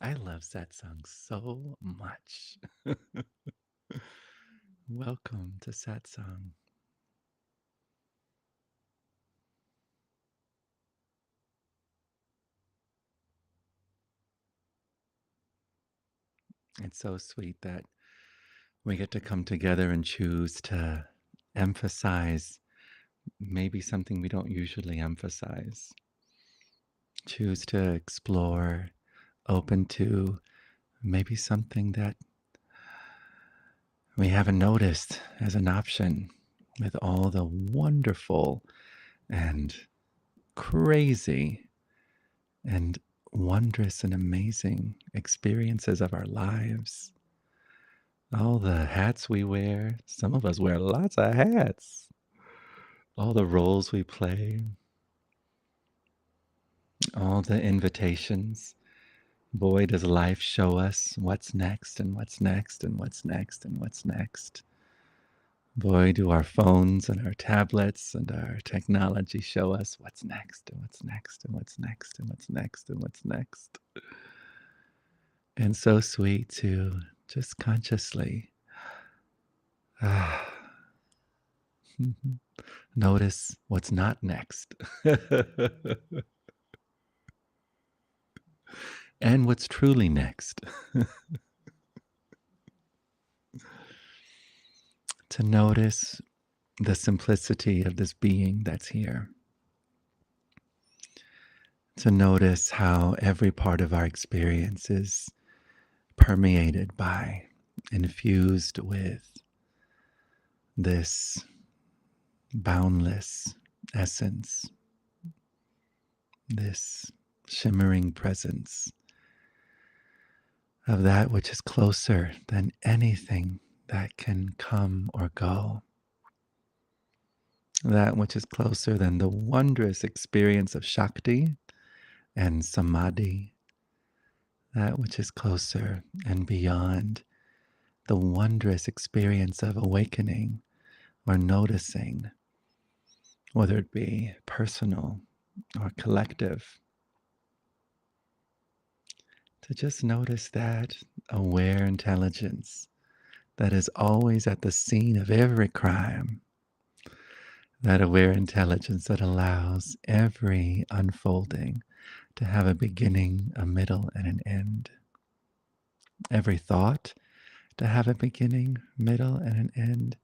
I love Satsang so much. Welcome to Satsang. It's so sweet that we get to come together and choose to emphasize maybe something we don't usually emphasize. Choose to explore, open to maybe something that we haven't noticed as an option with all the wonderful and crazy and wondrous and amazing experiences of our lives. All the hats we wear. Some of us wear lots of hats. All the roles we play. All the invitations. Boy, does life show us what's next and what's next and what's next and what's next. Boy, do our phones and our tablets and our technology show us what's next and what's next and what's next and what's next and what's next. And so sweet to just consciously notice what's not next and what's truly next. To notice the simplicity of this being that's here. To notice how every part of our experience is permeated by, infused with this boundless essence, this shimmering presence of that which is closer than anything that can come or go, that which is closer than the wondrous experience of Shakti and Samadhi, that which is closer and beyond the wondrous experience of awakening or noticing, whether it be personal or collective. To just notice that aware intelligence that is always at the scene of every crime, that aware intelligence that allows every unfolding to have a beginning, a middle, and an end. Every thought to have a beginning, middle, and an end.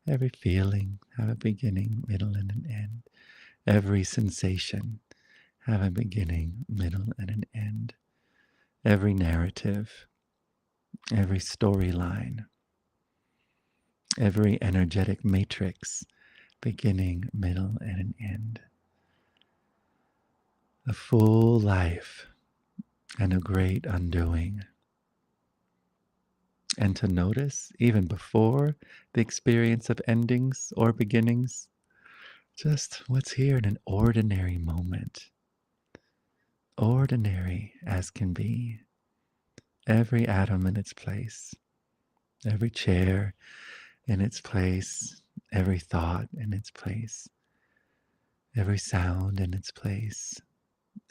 Every feeling have a beginning, middle, and an end. Every sensation have a beginning, middle, and an end. Every narrative, every storyline, every energetic matrix, beginning, middle, and an end. A full life and a great undoing. And to notice, even before the experience of endings or beginnings, just what's here in an ordinary moment. Ordinary as can be. Every atom in its place, every chair in its place, every thought in its place, every sound in its place,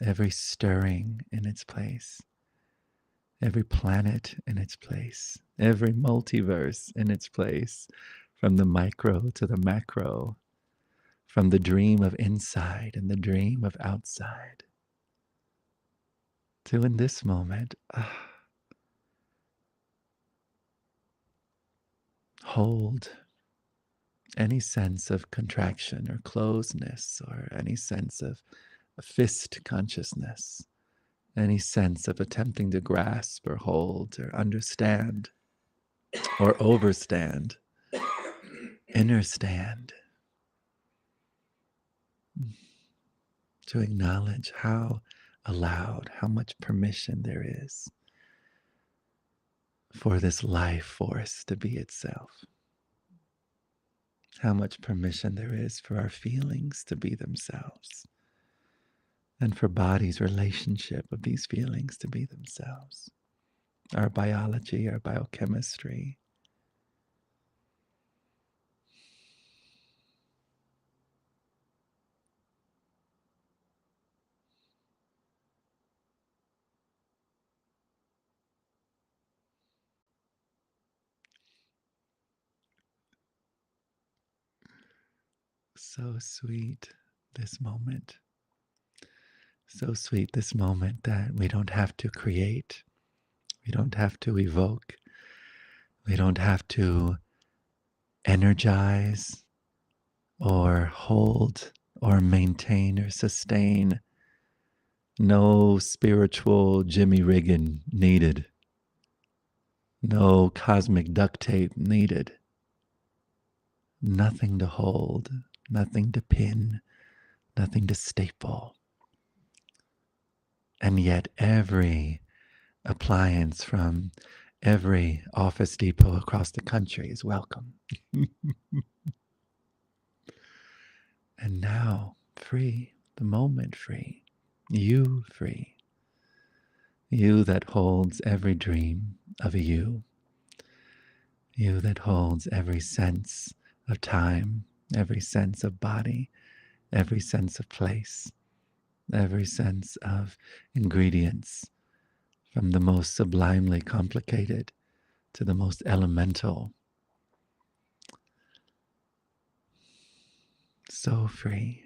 every stirring in its place, every planet in its place, every multiverse in its place, from the micro to the macro, from the dream of inside and the dream of outside, to in this moment, hold any sense of contraction or closeness or any sense of a fist consciousness, any sense of attempting to grasp or hold or understand or overstand, understand, to acknowledge how allowed, how much permission there is for this life force to be itself. How much permission there is for our feelings to be themselves, and for body's relationship of these feelings to be themselves. Our biology, our biochemistry. So sweet, this moment. So sweet, this moment that we don't have to create, we don't have to evoke, we don't have to energize or hold or maintain or sustain. No spiritual Jimmy rigging needed. No cosmic duct tape needed. Nothing to hold, nothing to pin, nothing to staple. And yet every appliance from every Office Depot across the country is welcome. And now, free, the moment free, you free, you that holds every dream of a you that holds every sense of time, every sense of body, every sense of place, every sense of ingredients, from the most sublimely complicated to the most elemental. So free,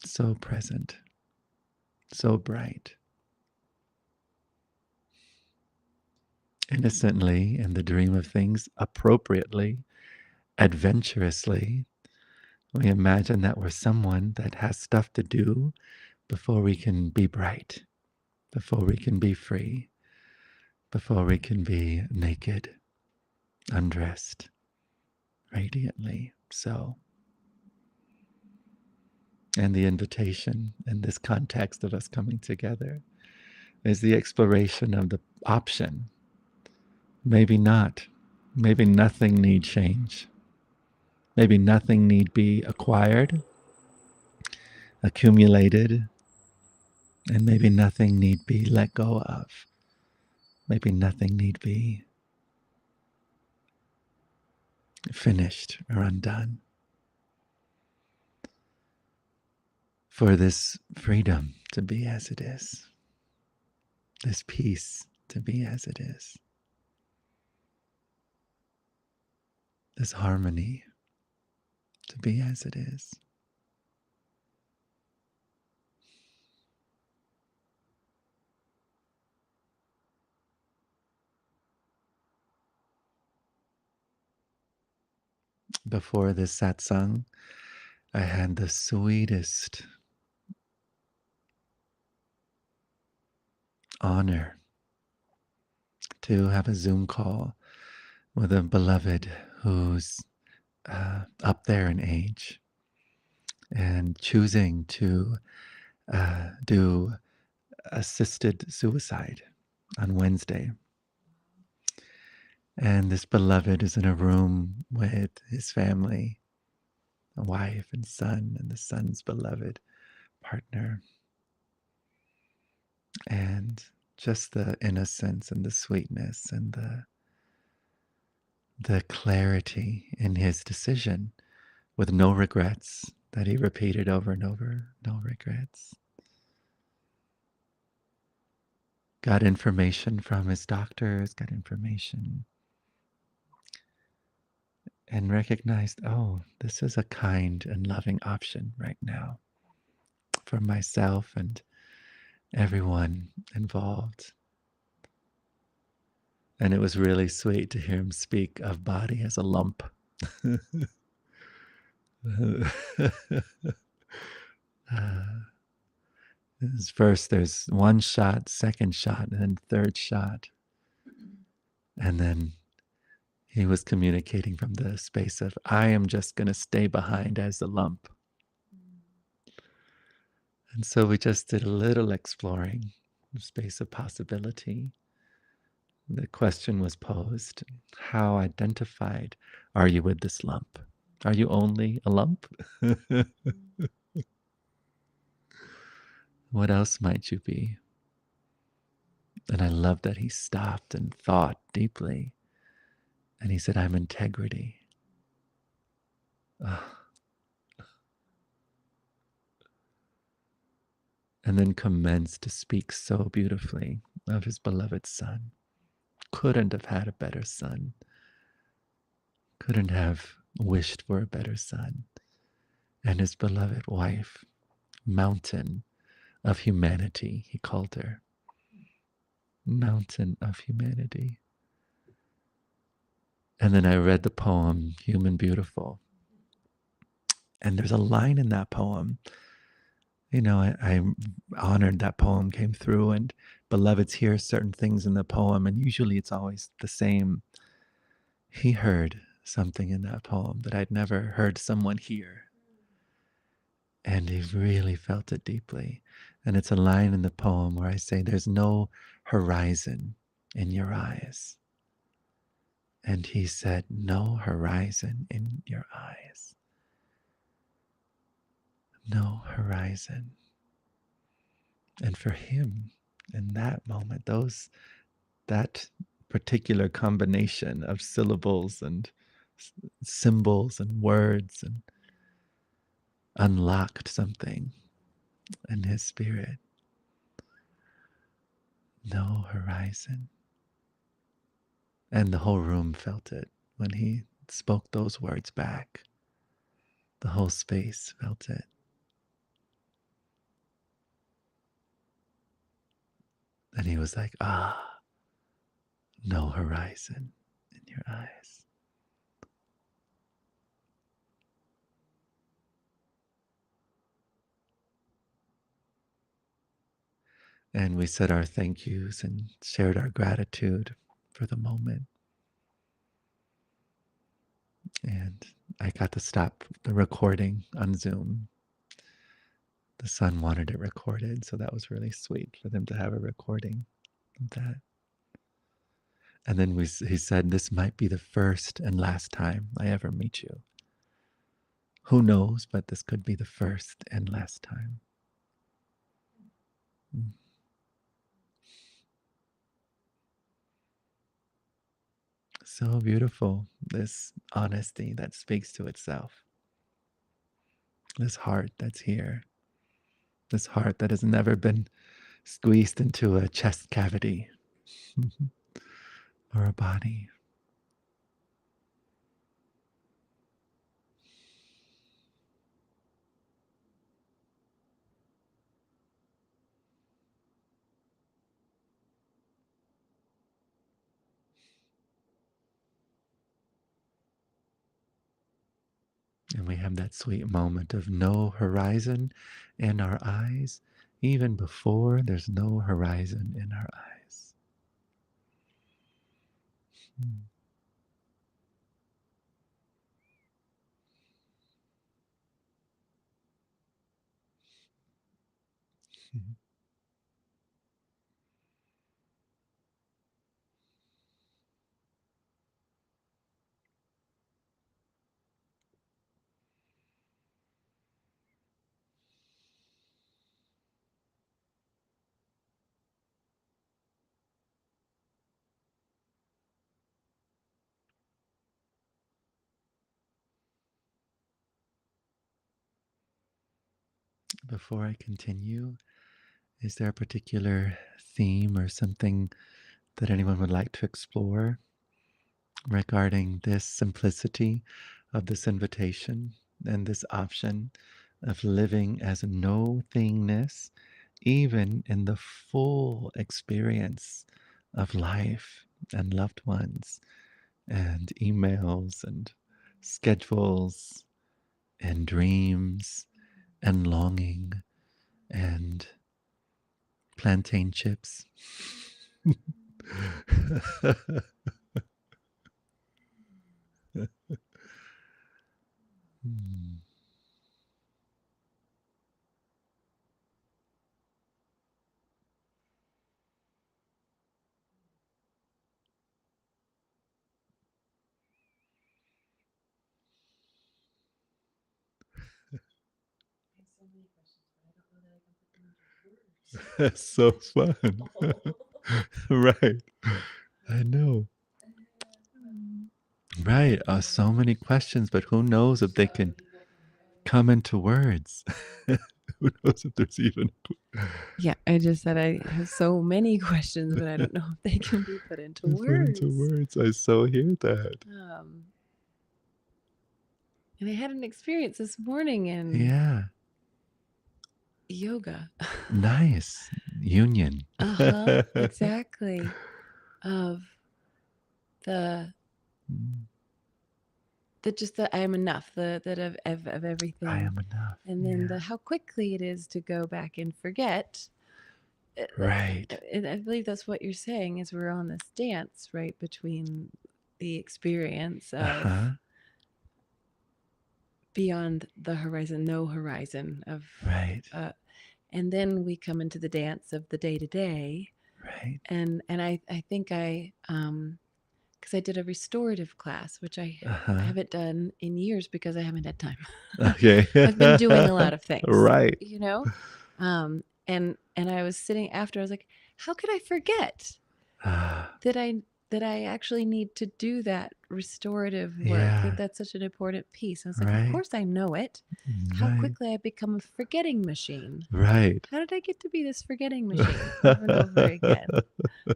so present, so bright. Innocently in the dream of things, appropriately, adventurously, we imagine that we're someone that has stuff to do before we can be bright, before we can be free, before we can be naked, undressed, radiantly so. And the invitation in this context of us coming together is the exploration of the option. Maybe not. Maybe nothing need change. Maybe nothing need be acquired, accumulated, and maybe nothing need be let go of. Maybe nothing need be finished or undone. For this freedom to be as it is, this peace to be as it is, this harmony to be as it is. Before this satsang, I had the sweetest honor to have a Zoom call with a beloved who's up there in age and choosing to do assisted suicide on Wednesday. And this beloved is in a room with his family, a wife and son, and the son's beloved partner. And just the innocence and the sweetness and the clarity in his decision, with no regrets, that he repeated over and over, no regrets. Got information from his doctors, got information, and recognized, oh, this is a kind and loving option right now for myself and everyone involved. And it was really sweet to hear him speak of body as a lump. First, there's one shot, second shot, and then third shot. And then he was communicating from the space of, I am just going to stay behind as a lump. And so we just did a little exploring the space of possibility. The question was posed, how identified are you with this lump? Are you only a lump? What else might you be? And I love that he stopped and thought deeply. And he said, I'm integrity. Ah. And then commenced to speak so beautifully of his beloved son. Couldn't have had a better son. Couldn't have wished for a better son, and his beloved wife, Mountain of Humanity, he called her. Mountain of Humanity. And then I read the poem, Human Beautiful. And there's a line in that poem. I honored that poem came through, and beloveds hear certain things in the poem, and usually it's always the same. He heard something in that poem that I'd never heard someone hear, and he really felt it deeply. And it's a line in the poem where I say, "There's no horizon in your eyes." And he said, "No horizon in your eyes. No horizon." And for him, in that moment, that particular combination of syllables and symbols and words and unlocked something in his spirit. No horizon. And the whole room felt it when he spoke those words back. The whole space felt it. And he was like, no horizon in your eyes. And we said our thank yous and shared our gratitude for the moment. And I got to stop the recording on Zoom. The son wanted it recorded, so that was really sweet for them to have a recording of that. And then he said, "This might be the first and last time I ever meet you. Who knows, but this could be the first and last time." Mm. So beautiful, this honesty that speaks to itself. This heart that's here. This heart that has never been squeezed into a chest cavity or a body. And we have that sweet moment of no horizon in our eyes, even before there's no horizon in our eyes. Mm. Before I continue, is there a particular theme or something that anyone would like to explore regarding this simplicity of this invitation and this option of living as no thingness, even in the full experience of life and loved ones and emails and schedules and dreams and longing and plantain chips? Hmm. That's so fun. Right. I know. Right. So many questions, but who knows if they can come into words? Who knows if there's even Yeah, I just said I have so many questions, but I don't know if they can be put into put into words. words. I so hear that. Um, And I had an experience this morning in Yeah. yoga. Nice. Union. Exactly. Of the Mm, just the I am enough, the that of I everything. am enough. And then Yeah. the how quickly it is to go back and forget. Right. And I believe that's what you're saying is we're on this dance, right, between the experience of Uh-huh. beyond the horizon, no horizon of Right. and then we come into the dance of the day to day. Right. And I think because I did a restorative class, which I Uh-huh. haven't done in years because I haven't had time. Okay. I've been doing a lot of things, Right. you know. And I was sitting after. I was like, how could I forget Ah, that I actually need to do that restorative work? yeah. That's such an important piece. I was like, of Right. course I know it. How Right. quickly I become a forgetting machine. Right. How did I get to be this forgetting machine over and over again?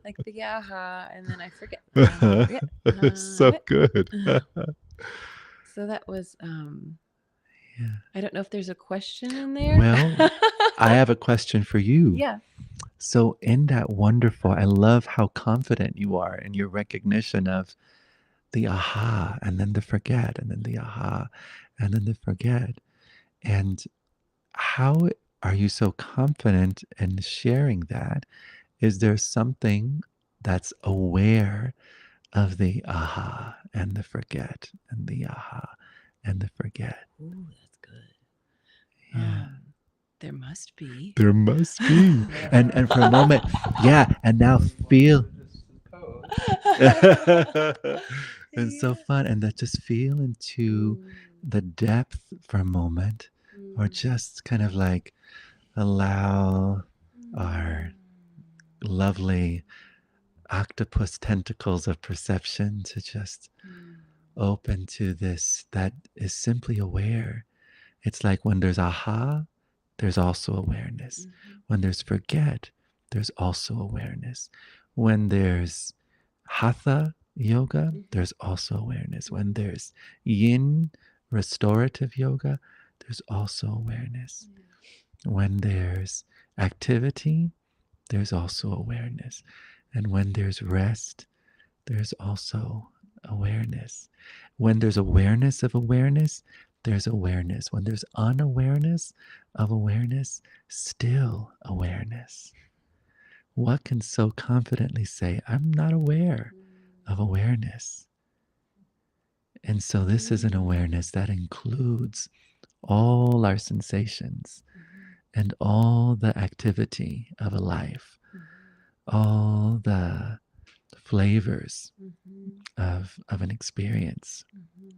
Like the aha, and then I forget, forget, It's so forget. good. So that was Yeah. I don't know if there's a question in there. Well, I have a question for you. Yeah. So, in that wonderful, I love how confident you are in your recognition of the aha and then the forget and then the aha and then the forget. And how are you so confident in sharing that? Is there something that's aware of the aha and the forget and the aha and the forget? Ooh, that's good. Yeah. There must be. There must be. And for a moment, yeah, and now feel it's so Yeah. fun. And that just feel into Mm, the depth for a moment, or mm, just kind of like allow mm, our lovely octopus tentacles of perception to just mm, open to this that is simply aware. It's like when there's aha, there's also awareness. mhm, When there's forget, there's also awareness. When there's hatha yoga, mhm, there's also awareness. When mhm. there's yin restorative yoga, there's also awareness. When there's activity, there's also awareness. And when there's rest, there's also awareness. When there's awareness, there's awareness. When there's unawareness of awareness, still awareness. What can so confidently say, I'm not aware of awareness? And so, this is an awareness that includes all our sensations Mhm, and all the activity of a life, mhm, all the flavors mhm, of an experience. mhm.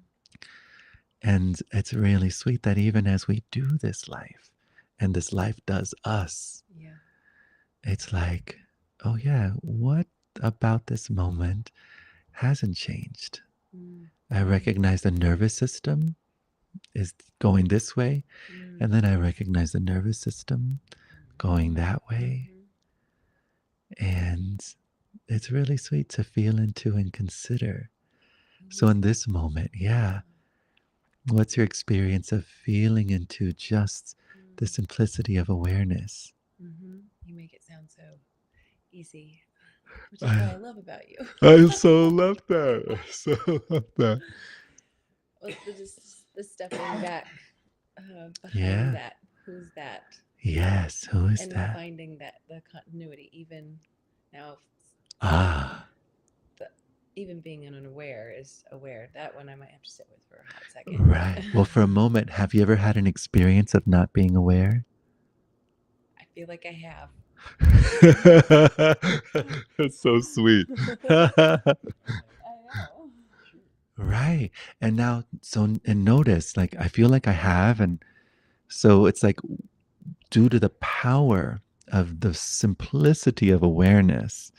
And it's really sweet that even as we do this life and this life does us, Yeah. it's like, oh, yeah, what about this moment hasn't changed? Mm, I recognize the nervous system is going this way, mm, and then I recognize the nervous system going that way. mhm, And it's really sweet to feel into and consider. So, mhm. in this moment, yeah, what's your experience of feeling into just the Mm, simplicity of awareness? mhm. You make it sound so easy, which is what I, I love about you. I so love that. I so love that. Well, just the stepping back behind Yeah. that. Who's that? Yes. Who is And that? finding that the continuity, even now, Ah, the, even being unaware is aware. That one I might have to sit with for a hot second. right. Well, for a moment, have you ever had an experience of not being aware? I feel like I have. That's so sweet. I know. Right. And now, so, and notice, like, I feel like I have. And so it's like, due to the power of the simplicity of awareness,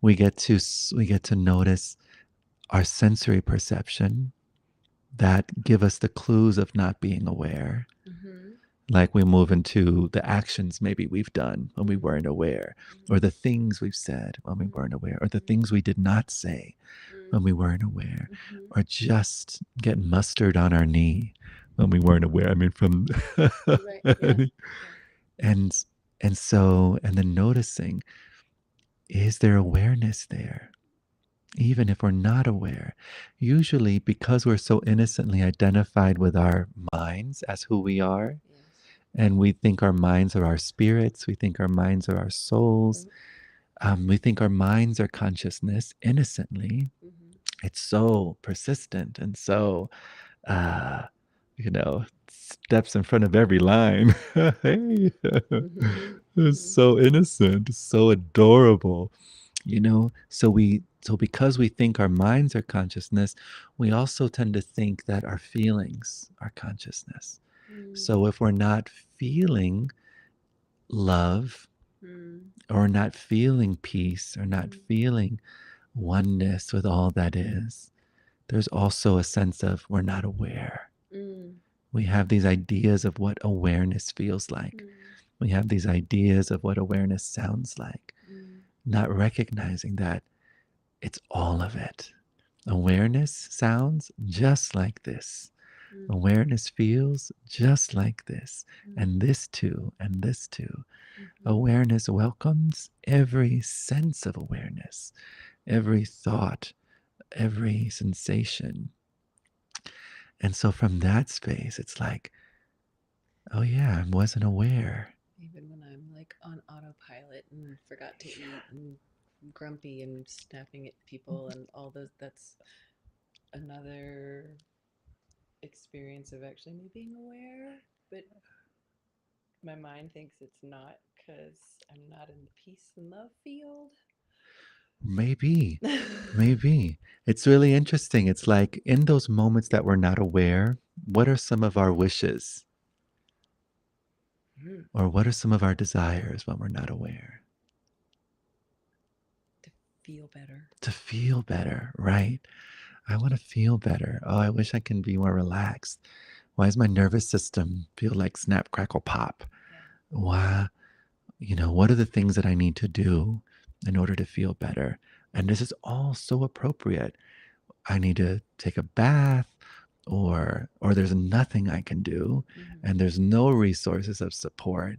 we get to notice our sensory perception that give us the clues of not being aware. Mm-hmm. Like we move into the actions maybe we've done when we weren't aware, or the things we've said when we weren't aware, or the things we did not say when we weren't aware, Mm-hmm. or just get mustard on our knee when we weren't aware. I mean, from Right. Yeah. Yeah. and and then noticing, is there awareness there? Even if we're not aware, usually because we're so innocently identified with our minds as who we are, Yes. and we think our minds are our spirits, we think our minds are our souls, Right. we think our minds are consciousness innocently. Mm-hmm. It's so persistent and so, uh, steps in front of every line. Hey, Mm-hmm. it's Mm-hmm. so innocent, so adorable. So because we think our minds are consciousness, we also tend to think that our feelings are consciousness. Mm. So if we're not feeling love, Mm. or not feeling peace, or not Mm. feeling oneness with all that is, there's also a sense of we're not aware. Mm. We have these ideas of what awareness feels like. Mm. We have these ideas of what awareness sounds like, Mm. not recognizing that it's all of it. Awareness sounds just like this. Mm. Awareness feels just like this. Mm. And this too, and this too. Mm-hmm. Awareness welcomes every sense of awareness, every thought, every sensation. And so from that space, it's like, oh yeah, I wasn't aware. Even when I'm like on autopilot and forgot to eat and grumpy and snapping at people and all those, that's another experience of actually me being aware. But my mind thinks it's not because I'm not in the peace and love field. Maybe, maybe. It's really interesting. It's like in those moments that we're not aware, what are some of our wishes? Mm. Or what are some of our desires when we're not aware? To feel better. To feel better, right? I want to feel better. Oh, I wish I can be more relaxed. Why does my nervous system feel like snap, crackle, pop? Yeah. Why, what are the things that I need to do in order to feel better? And this is all so appropriate. I need to take a bath, or there's nothing I can do, Mm-hmm. and there's no resources of support,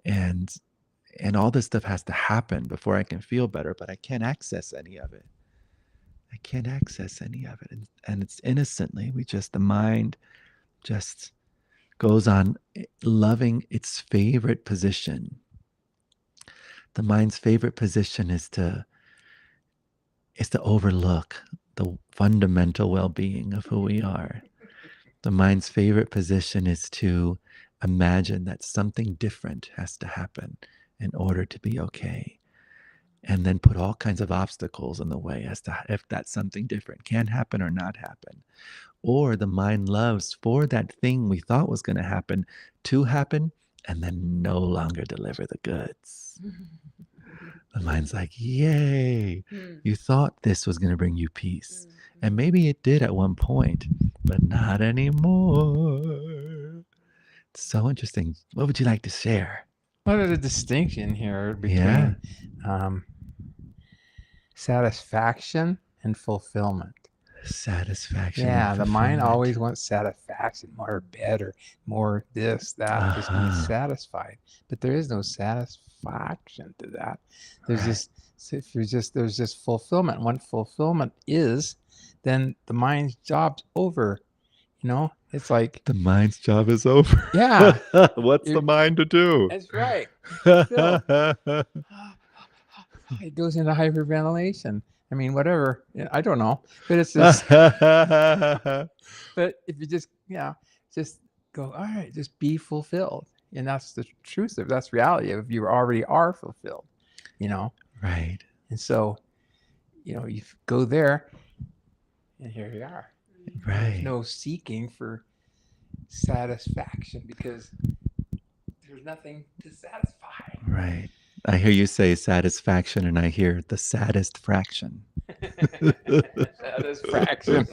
and all this stuff has to happen before I can feel better, but I can't access any of it. I can't access any of it. And it's innocently, the mind just goes on loving its favorite position. The mind's favorite position is to overlook the fundamental well-being of who we are. The mind's favorite position is to imagine that something different has to happen in order to be okay. And then put all kinds of obstacles in the way as to if that something different can happen or not happen. Or the mind loves for that thing we thought was going to happen and then no longer deliver the goods. The mind's like, yay, Mm. you thought this was going to bring you peace. Mm. And maybe it did at one point, but not anymore. It's so interesting. What would you like to share? What is the distinction here Yeah. between satisfaction and fulfillment? Satisfaction. Yeah, and the mind fulfillment. always wants satisfaction, more better, more this, that, just be satisfied. But there is no satisfaction to that. There's there's just fulfillment. When fulfillment is, then the mind's job's over. It's like The mind's job is over. Yeah. What's the mind to do? That's right. Fulfill. It goes into hyperventilation. I mean, whatever. I don't know, but it's just. But if you just go, all right, just be fulfilled, and that's the truth of that's reality of you already are fulfilled, Right. And so, you go there, and here you are. Right. There's no seeking for satisfaction because there's nothing to satisfy. Right. I hear you say satisfaction, and I hear the saddest fraction. Satisfaction.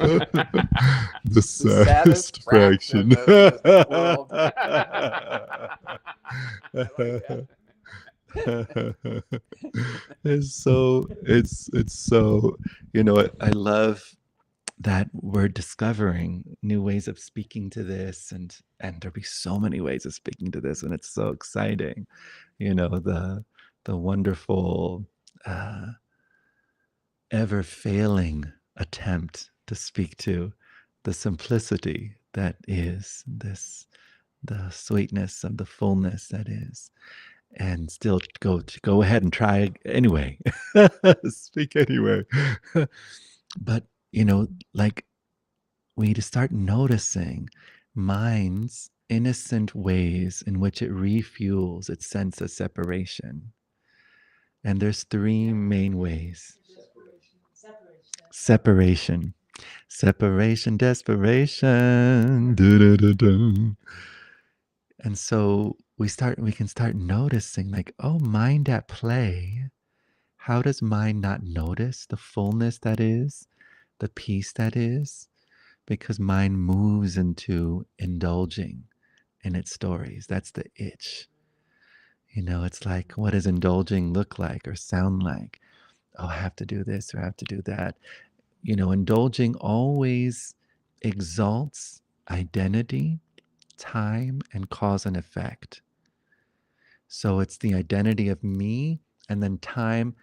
The saddest fraction. Of this world. I like that. It's so, I love that we're discovering new ways of speaking to this, and there'll be so many ways of speaking to this, and it's so exciting. The wonderful ever failing attempt to speak to the simplicity that is this, the sweetness of the fullness that is, and still go ahead and try anyway. Speak anyway. But like, we to start noticing mind's innocent ways in which it refuels its sense of separation. And there's three main ways. Separation. Separation, desperation. Du-du-du-du. And so we can start noticing, like, oh, mind at play. How does mind not notice the fullness that is, the peace that is? Because mind moves into indulging in its stories. That's the itch. It's like, what does indulging look like or sound like? Oh, I have to do this or I have to do that. Indulging always exalts identity, time, and cause and effect. So it's the identity of me, and then time.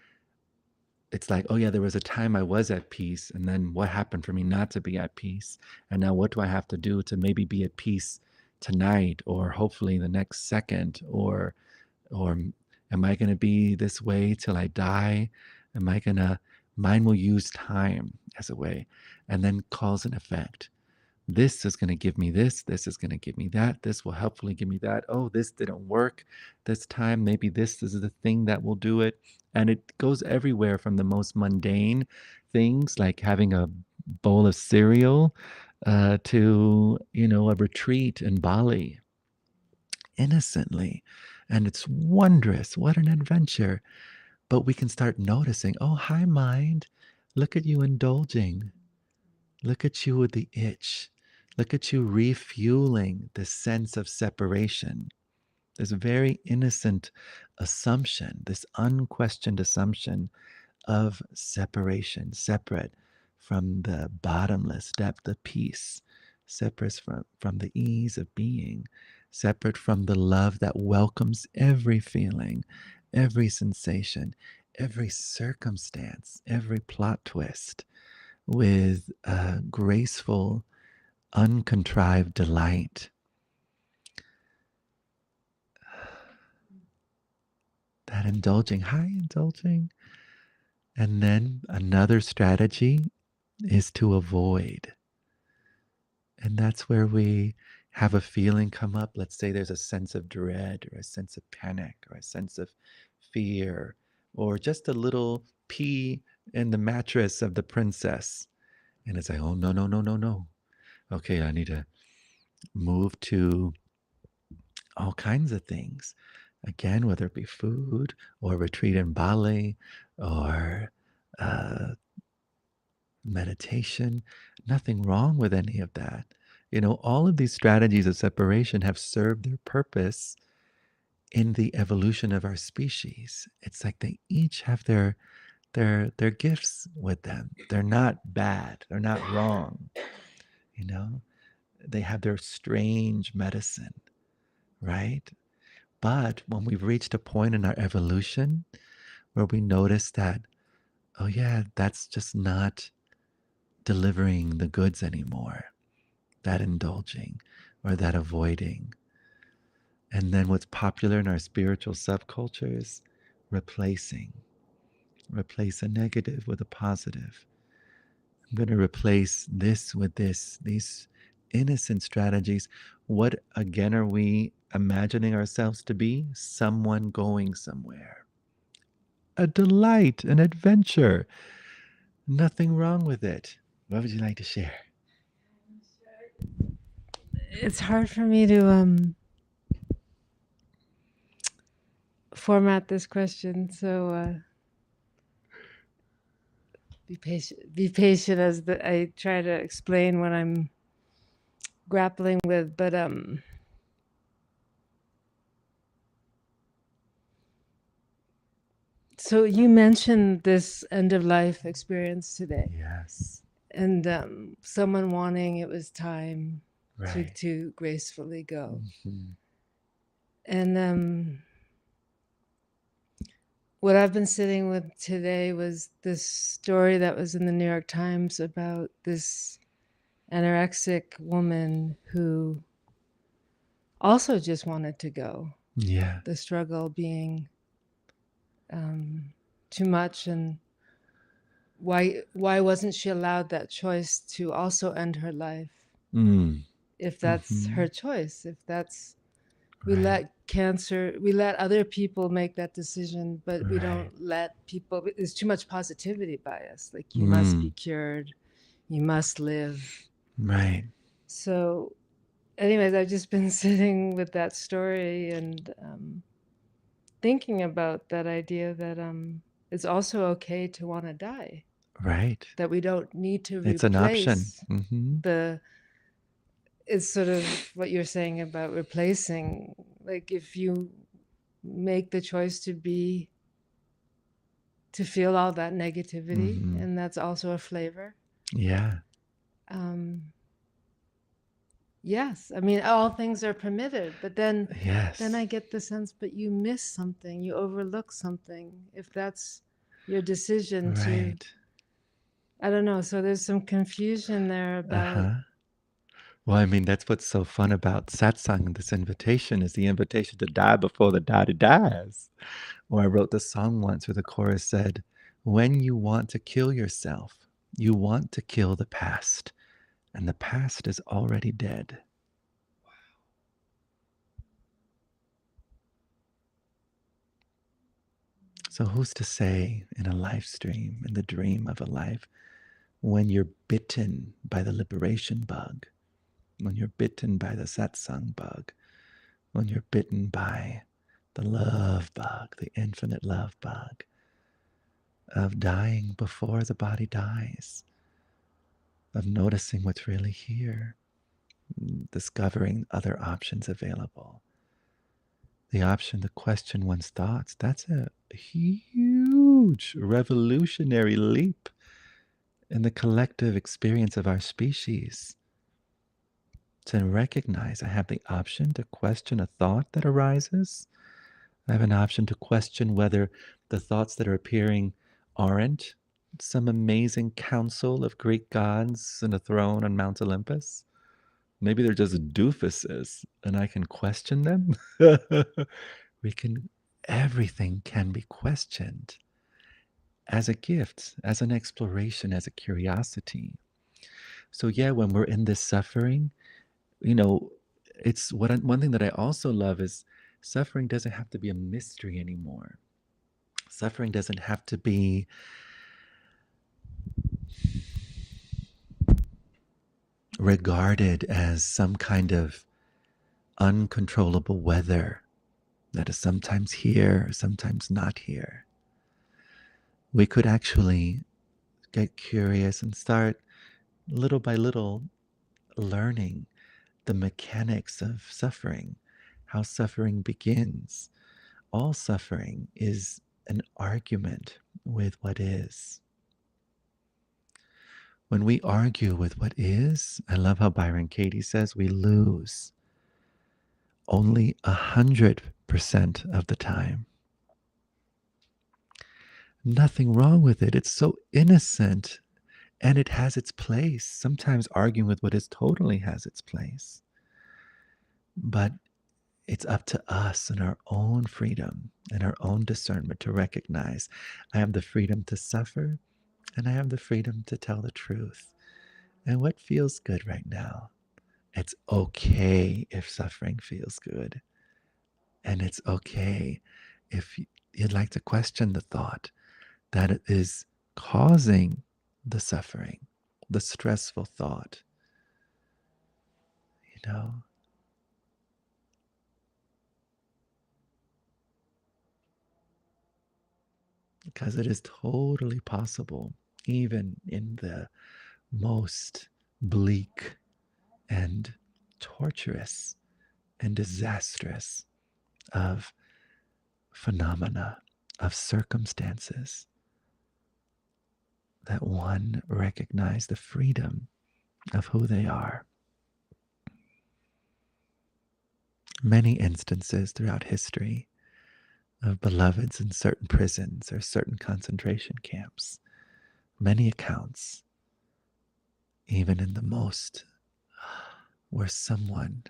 It's like, oh yeah, there was a time I was at peace, and then what happened for me not to be at peace? And now what do I have to do to maybe be at peace tonight, or hopefully the next second, or am I going to be this way till I die? Am I going to, mine will use time as a way, and then cause and effect. This is going to give me this. This is going to give me that. This will helpfully give me that. Oh, this didn't work this time. Maybe this is the thing that will do it. And it goes everywhere from the most mundane things like having a bowl of cereal to, a retreat in Bali innocently. And it's wondrous. What an adventure. But we can start noticing, oh, hi, mind. Look at you indulging. Look at you with the itch. Look at you refueling the sense of separation. This very innocent assumption, this unquestioned assumption of separation, separate from the bottomless depth of peace, separate from the ease of being, separate from the love that welcomes every feeling, every sensation, every circumstance, every plot twist with a graceful, uncontrived delight. That indulging, hi, indulging. And then another strategy is to avoid. And that's where we have a feeling come up. Let's say there's a sense of dread or a sense of panic or a sense of fear or just a little pee in the mattress of the princess. And it's like, oh, no, no, no, no, no. Okay, I need to move to all kinds of things. Again, whether it be food or retreat in Bali or uh, meditation, nothing wrong with any of that. All of these strategies of separation have served their purpose in the evolution of our species. It's like they each have their gifts with them. They're not bad. They're not wrong. They have their strange medicine, right? But when we've reached a point in our evolution where we notice that, oh yeah, that's just not delivering the goods anymore, that indulging or that avoiding. And then what's popular in our spiritual subcultures, replacing. Replace a negative with a positive. I'm going to replace this with this, these innocent strategies. What again are we imagining ourselves to be? Someone going somewhere. A delight, an adventure. Nothing wrong with it. What would you like to share? It's hard for me to format this question, so be patient. Be patient as I try to explain what I'm grappling with. But So you mentioned this end of life experience today, Yes. and someone wanting it was time Right. to gracefully go. Mhm. And what I've been sitting with today was this story that was in the New York Times about this anorexic woman who also just wanted to go. Yeah. The struggle being too much, and why wasn't she allowed that choice to also end her life? Mm. If that's Mhm. her choice, if that's we Right. let other people make that decision, but we Right. don't let people. There's too much positivity bias. Like you must be cured, you must live. Right. So, anyways, I've just been sitting with that story and thinking about that idea that it's also okay to want to die. Right. That we don't need to It's an option. replace Mhm. it's sort of what you're saying about replacing. Like if you make the choice to feel all that negativity, Mhm. and that's also a flavor. Yeah. Yes, I mean all things are permitted, but then Yes. I get the sense, but you miss something, you overlook something. If that's your decision to, Right. I don't know. So there's some confusion there about. Uh-huh. Well, I mean, that's what's so fun about satsang and this invitation is the invitation to die before the daddy dies. Or I wrote this song once where the chorus said, when you want to kill yourself, you want to kill the past, and the past is already dead. So who's to say in a live stream, in the dream of a life, when you're bitten by the liberation bug, when you're bitten by the satsang bug, when you're bitten by the love bug, the infinite love bug, of dying before the body dies, of noticing what's really here, discovering other options available. The option to question one's thoughts, that's a huge revolutionary leap in the collective experience of our species. To recognize I have the option to question a thought that arises. I have an option to question whether the thoughts that are appearing aren't some amazing council of Greek gods in a throne on Mount Olympus. Maybe they're just doofuses and I can question them. Everything can be questioned as a gift, as an exploration, as a curiosity. So, yeah, when we're in this suffering, you know, it's one thing that I also love is suffering doesn't have to be a mystery anymore. Suffering doesn't have to be regarded as some kind of uncontrollable weather that is sometimes here, sometimes not here. We could actually get curious and start little by little learning the mechanics of suffering, how suffering begins. All suffering is an argument with what is. When we argue with what is, I love how Byron Katie says we lose only 100% of the time. Nothing wrong with it. It's so innocent and it has its place. Sometimes arguing with what is totally has its place. But it's up to us and our own freedom and our own discernment to recognize I have the freedom to suffer and I have the freedom to tell the truth. And what feels good right now? It's okay if suffering feels good. And it's okay if you'd like to question the thought that it is causing the suffering, the stressful thought, you know? Because it is totally possible, even in the most bleak and torturous and disastrous of phenomena of circumstances that one recognize the freedom of who they are. Many instances throughout history of beloveds in certain prisons or certain concentration camps. Many accounts, even in the most, where someone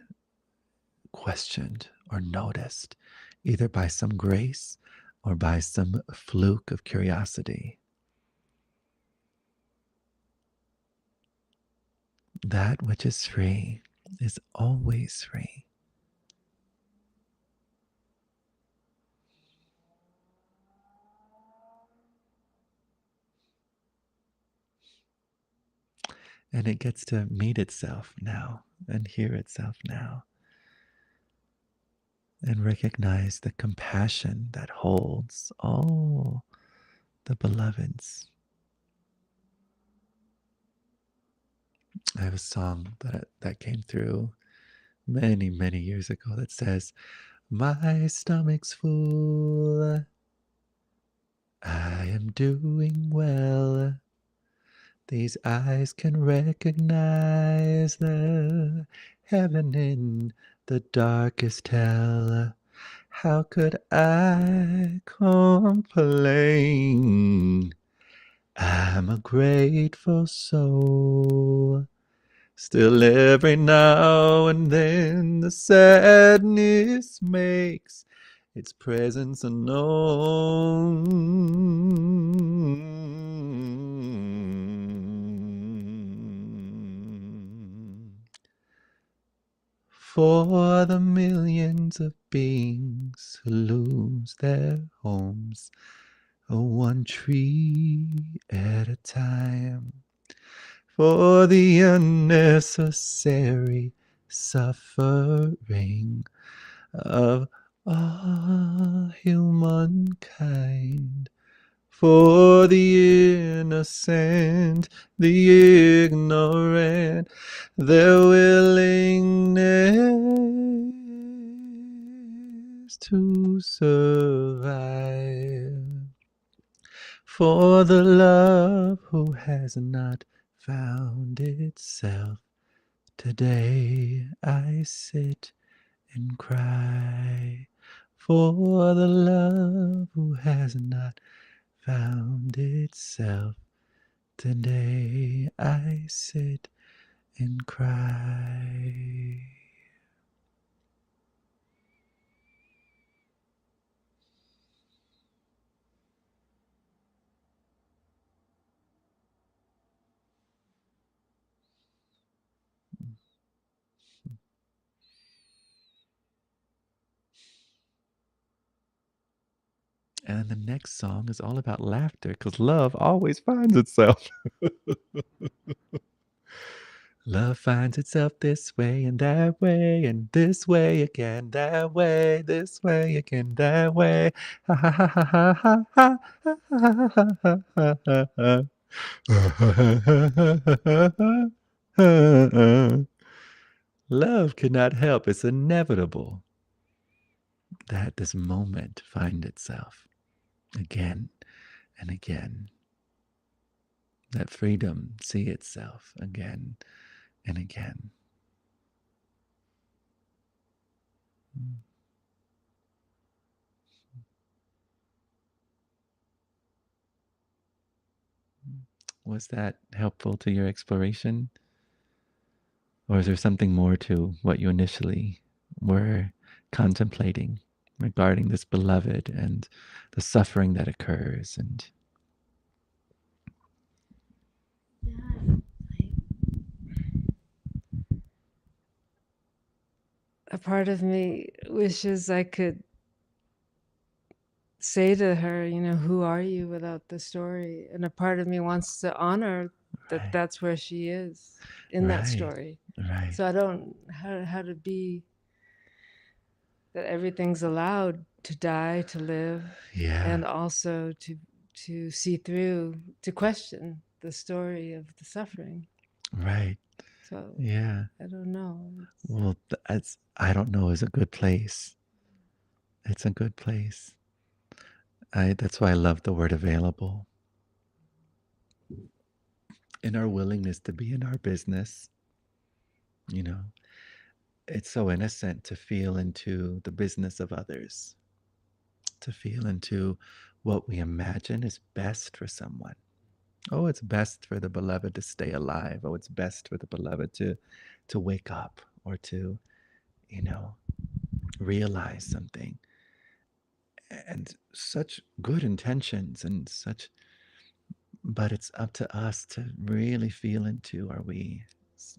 questioned or noticed, either by some grace or by some fluke of curiosity. That which is free is always free. And it gets to meet itself now and hear itself now and recognize the compassion that holds all the beloveds. I have a song that came through many, many years ago that says, "My stomach's full, I am doing well. These eyes can recognize the heaven in the darkest hell. How could I complain? I'm a grateful soul. Still every now and then the sadness makes its presence unknown. For the millions of beings who lose their homes, one tree at a time. For the unnecessary suffering of all humankind. For the innocent, the ignorant, their willingness to survive. For the love who has not found itself, today I sit and cry. For the love who has not found itself, today I sit and cry. And the next song is all about laughter because love always finds itself. Love finds itself this way and that way, and this way again, that way, this way again, that way. Ha ha ha ha ha ha ha ha ha. Love cannot help. It's inevitable that this moment find itself again and again. That freedom see itself again and again. Was that helpful to your exploration? Or is there something more to what you initially were contemplating regarding this beloved and the suffering that occurs? And a part of me wishes I could say to her, who are you without the story? And a part of me wants to honor that Right. that's where she is in that Right. story. Right. So I don't how to be that everything's allowed to die, to live, Yeah. and also to see through, to question the story of the suffering. Right. So Yeah. I don't know. Well, I don't know is a good place. It's a good place. That's why I love the word available. In our willingness to be in our business, you know, it's so innocent to feel into the business of others, to feel into what we imagine is best for someone. Oh, it's best for the beloved to stay alive. Oh, it's best for the beloved to wake up or to, you know, realize something. And such good intentions and such, but it's up to us to really feel into, are we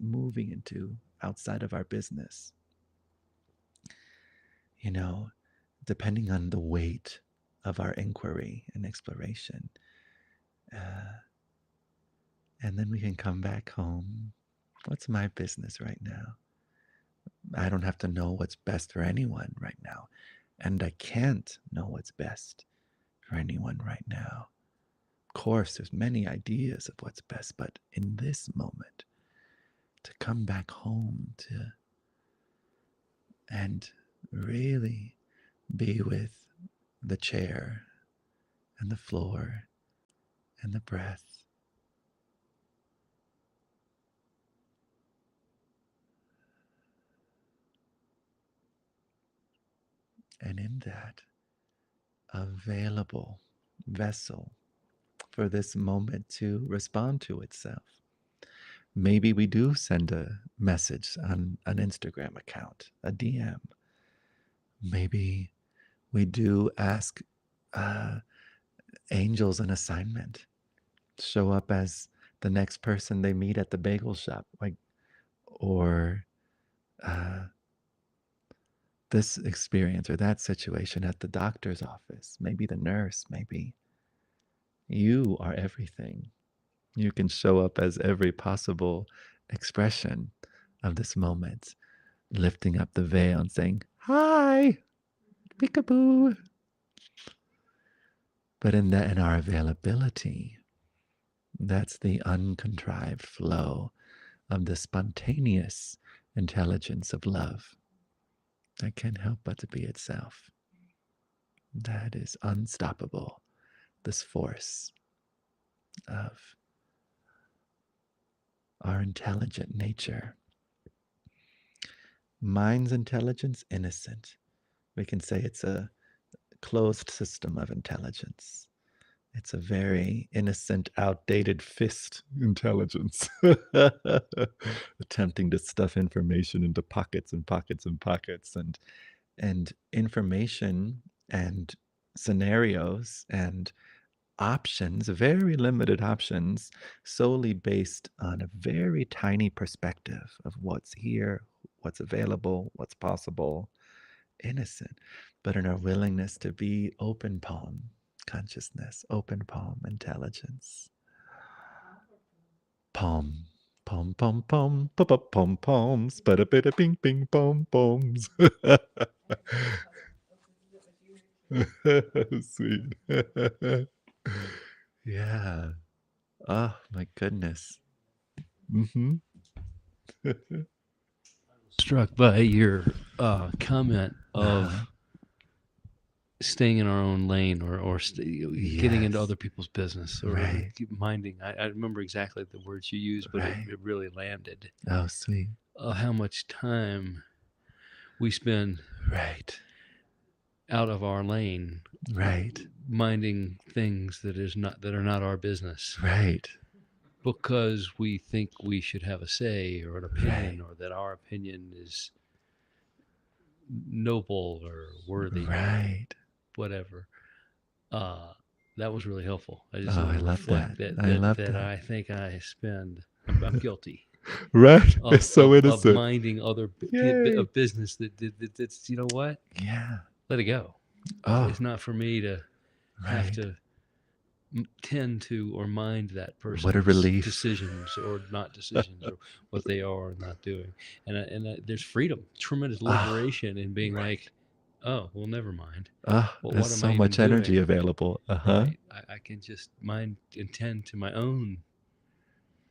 moving into outside of our business? You know, depending on the weight of our inquiry and exploration. Uh, and then we can come back home. What's my business right now? I don't have to know what's best for anyone right now. And I can't know what's best for anyone right now. Of course, there's many ideas of what's best, but in this moment, to come back home to and really be with the chair and the floor and the breath. And in that available vessel for this moment to respond to itself. Maybe we do send a message on an Instagram account, a DM. Maybe we do ask angels an assignment, show up as the next person they meet at the bagel shop, like, or this experience or that situation at the doctor's office, maybe the nurse, maybe you are everything. You can show up as every possible expression of this moment, lifting up the veil and saying, "Hi, peekaboo." But in our availability, that's the uncontrived flow of the spontaneous intelligence of love that can't help but to be itself. That is unstoppable, this force of our intelligent nature. Mind's intelligence, innocent. We can say it's a closed system of intelligence. It's a very innocent, outdated fist intelligence, attempting to stuff information into pockets and pockets and pockets, and information and scenarios and options, very limited options, solely based on a very tiny perspective of what's here, what's available, what's possible, innocent, but in our willingness to be open palm consciousness, open palm intelligence. Palm, palm, palm, palm, pa pa palm, palms, bada bada bing bing palm, palms. Sweet. Yeah. Oh my goodness. Mm-hmm. Struck by your comment of Uh-huh. staying in our own lane or getting into Yes. other people's business or Right. minding. I remember exactly the words you used, but Right. it really landed. Oh, sweet. How much time we spend Right. out of our lane, Right. minding things that are not our business, Right. because we think we should have a say or an opinion, Right. or that our opinion is noble or worthy, Right. whatever. That was really helpful. I just Oh, want I to love reflect that. that I love that that. I think I'm guilty Right. of, It's so of innocent. minding other Yay. of business that's, you know what? Yeah. Let it go. Oh, It's not for me to have right. to tend to or mind that person's What a relief. decisions or not decisions or what they are or not doing. And there's freedom, tremendous liberation in being right. like, oh, well, never mind. Oh, Well, there's what am so I much even energy doing? available. Uh-huh. Right. I can just mind and tend to my own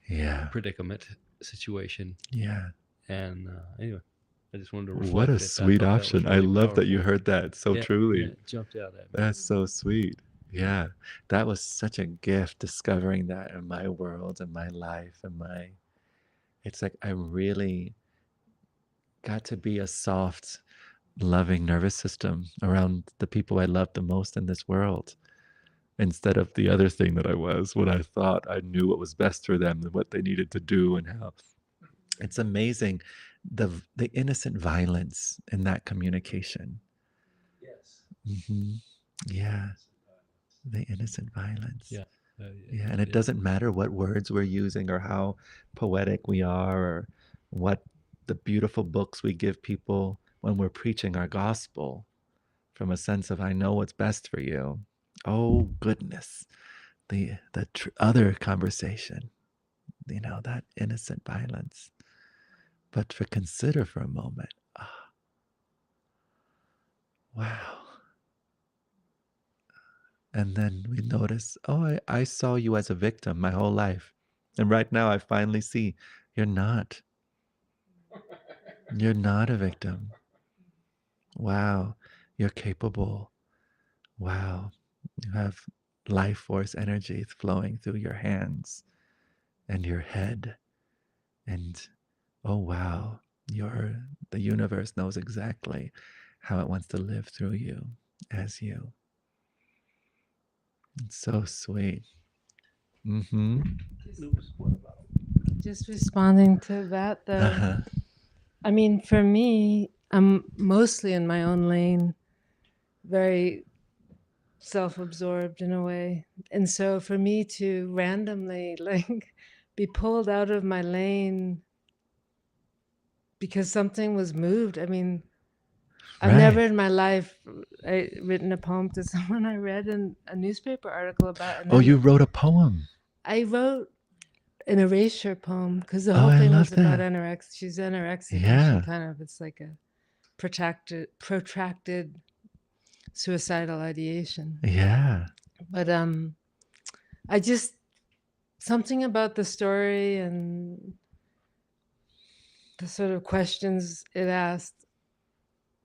Yeah. predicament situation. Yeah. And anyway, I just wanted to reflect What a that. I sweet thought that was option. I really love that you powerful. heard that so Yeah, truly. yeah, it jumped out at me. That's so sweet. Yeah, that was such a gift discovering that in my world, in my life, in my it's like I really got to be a soft, loving nervous system around the people I love the most in this world instead of the other thing that I was when I thought I knew what was best for them and what they needed to do and how. It's amazing the innocent violence in that communication. Yes. Hmm. Yeah, the innocent violence. Yeah. Yeah, and it doesn't matter what words we're using or how poetic we are or what the beautiful books we give people when we're preaching our gospel from a sense of I know what's best for you. Oh goodness, the other conversation, that innocent violence. But to consider for a moment, wow. And then we notice, oh, I saw you as a victim my whole life. And right now I finally see you're not. You're not a victim. Wow. You're capable. Wow. You have life force energy flowing through your hands and your head. And oh, wow. The universe knows exactly how it wants to live through you as you. It's so sweet. Mm-hmm. Just responding to that, though. Uh-huh. I mean, for me, I'm mostly in my own lane, very self-absorbed in a way. And so for me to randomly like be pulled out of my lane because something was moved. I mean, I've never Right. in my life written a poem to someone I read in a newspaper article about. And Oh, then you wrote a poem. I wrote an erasure poem because the Oh, whole I thing love was about that. anorexia. She's anorexic and Yeah. she kind of, it's like a protracted suicidal ideation. Yeah. But I just, something about the story and the sort of questions it asked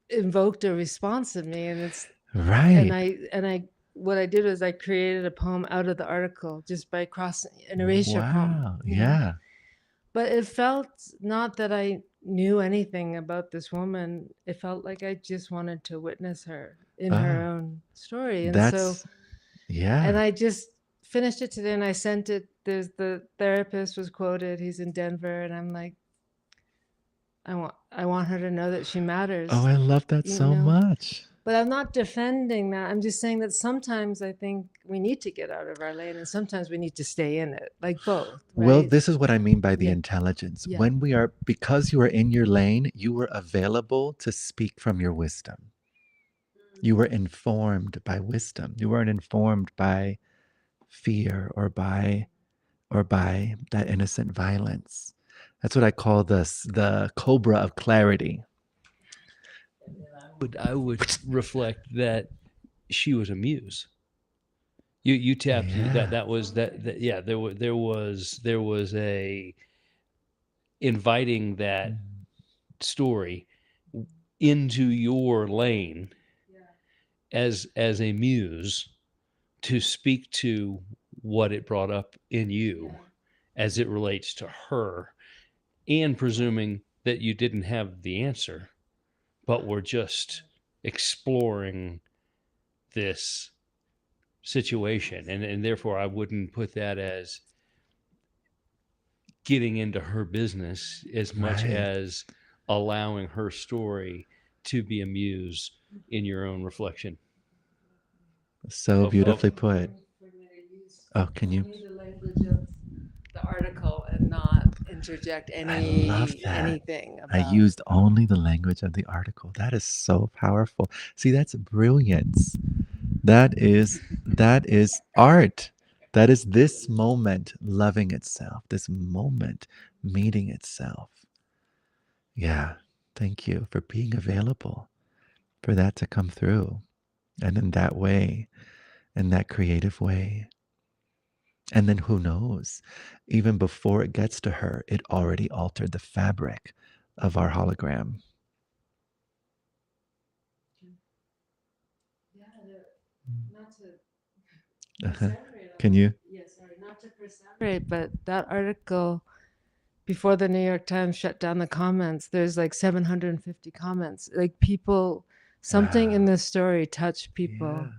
invoked a response in me. And it's, Right. and I what I did was I created a poem out of the article just by crossing an erasure poem. Wow. You know? Yeah. But it felt not that I knew anything about this woman. It felt like I just wanted to witness her in her Oh, own story. And so, that's yeah. and I just finished it today and I sent it. There's the therapist was quoted. He's in Denver, and I'm like, I want her to know that she matters. Oh, I love that so much. But I'm not defending that. I'm just saying that sometimes I think we need to get out of our lane and sometimes we need to stay in it, like both. Right? Well, this is what I mean by the Yeah. intelligence. Yeah. When because you are in your lane, you were available to speak from your wisdom. You were informed by wisdom. You weren't informed by fear or by that innocent violence. That's what I call the cobra of clarity. I would reflect that she was a muse. You tapped Yeah. that was yeah, there was a inviting that story into your lane as a muse to speak to what it brought up in you as it relates to her, and presuming that you didn't have the answer, but were just exploring this situation. And therefore I wouldn't put that as getting into her business as much Right. as allowing her story to be a muse in your own reflection. So beautifully put. Oh, can you? The language of the article and not interject I love that. anything about. I used only the language of the article. That is so powerful. See, that's brilliance. That is art. That is this moment loving itself, this moment meeting itself. Yeah. Thank you for being available for that to come through. And in that way, in that creative way. And then who knows, even before it gets to her, it already altered the fabric of our hologram. Yeah, not to Can you? Yes, sorry, not to perseverate, but that article before the New York Times shut down the comments, there's like 750 comments. Like people, something in Wow. this story touched people.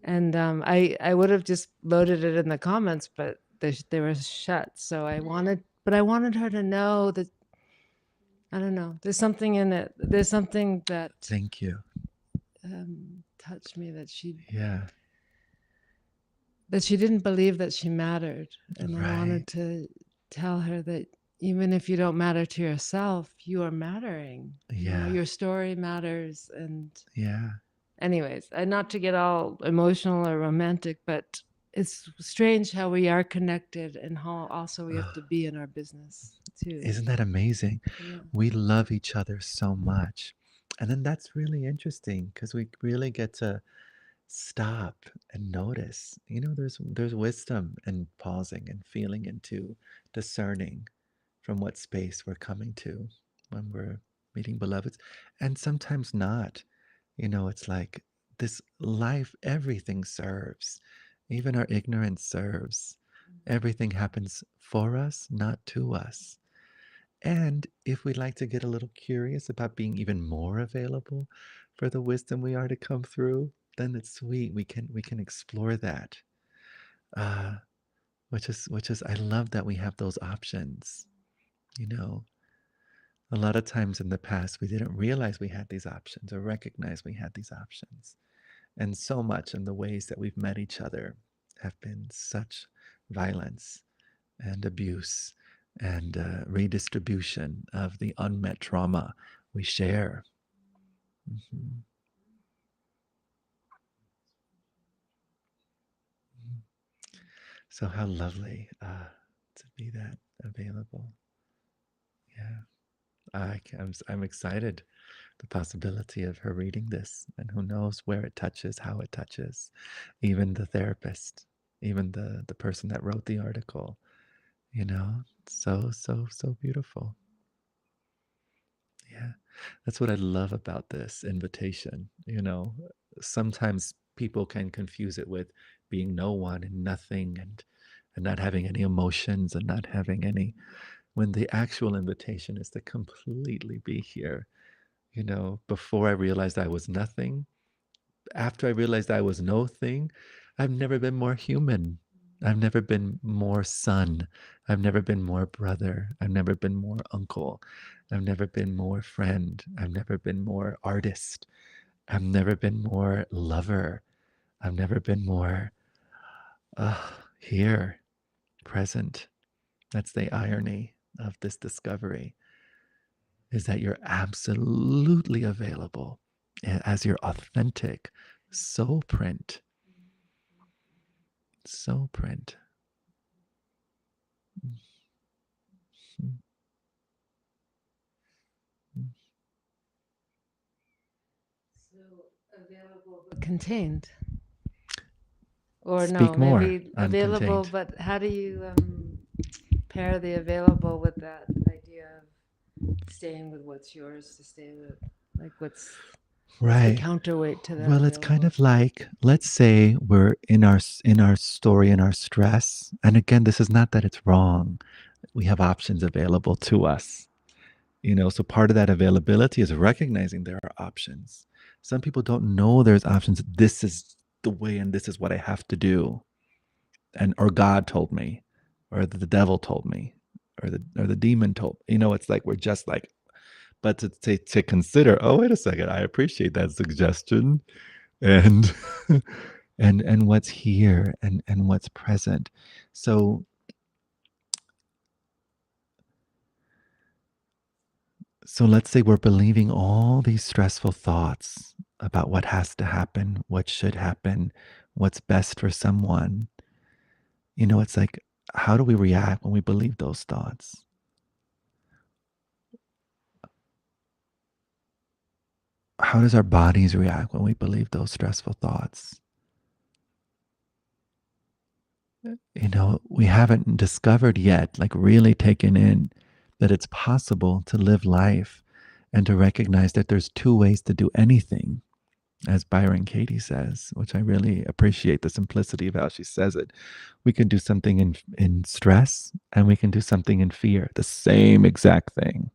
Yeah. And I would have just loaded it in the comments, but they were shut. So I wanted her to know that, I don't know, there's something in it. There's something that Thank you. touched me, that Yeah. she didn't believe that she mattered. And I Right. wanted to tell her that even if you don't matter to yourself, you are mattering. You know, Yeah. your story matters. And Yeah. anyways, not to get all emotional or romantic, but it's strange how we are connected and how also we have to be in our business too. Isn't that amazing? Yeah. We love each other so much. And then that's really interesting because we really get to stop and notice. You know, there's wisdom in pausing and feeling into discerning from what space we're coming to when we're meeting beloveds. And sometimes not. You know, it's like this life, everything serves. Even our ignorance serves. Everything happens for us, not to us. And if we'd like to get a little curious about being even more available for the wisdom we are to come through, then it's sweet. We can explore that. Uh, which is I love that we have those options. You know, a lot of times in the past we didn't realize we had these options or recognize we had these options. And so much in the ways that we've met each other have been such violence and abuse and redistribution of the unmet trauma we share. Mhm. So, how lovely to be that available. Yeah, I'm excited. The possibility of her reading this, and who knows where it touches, how it touches, even the therapist, even the person that wrote the article. You know, so beautiful. Yeah, that's what I love about this invitation. You know, sometimes people can confuse it with being no one and nothing and not having any emotions and not having any, when the actual invitation is to completely be here. You know, before I realized I was nothing, after I realized I was no thing, I've never been more human. I've never been more son. I've never been more brother. I've never been more uncle. I've never been more friend. I've never been more artist. I've never been more lover. I've never been more here, present. That's the irony of this discovery, is that you're absolutely available as your authentic soul print. Soul print. Mhm. So available but contained. Or no, Speak more. maybe available, Uncontained. but how do you pair the available with that idea of staying with what's yours, to stay with, like, what's the Right. counterweight to that? Well, it's kind available? of like, let's say we're in our story, in our stress. And again, this is not that it's wrong. We have options available to us. You know, so part of that availability is recognizing there are options. Some people don't know there's options. This is the way and this is what I have to do. And or God told me, or the devil told me, or the demon told. You know, it's like we're just like, but to consider, oh, wait a second, I appreciate that suggestion, and and what's here and what's present. So let's say we're believing all these stressful thoughts about what has to happen, what should happen, what's best for someone. You know, it's like, how do we react when we believe those thoughts? How does our bodies react when we believe those stressful thoughts? You know, we haven't discovered yet, like really taken in, that it's possible to live life and to recognize that there's two ways to do anything. as Byron Katie says, which I really appreciate the simplicity of how she says it. We can do something in stress and we can do something in fear. The same exact thing.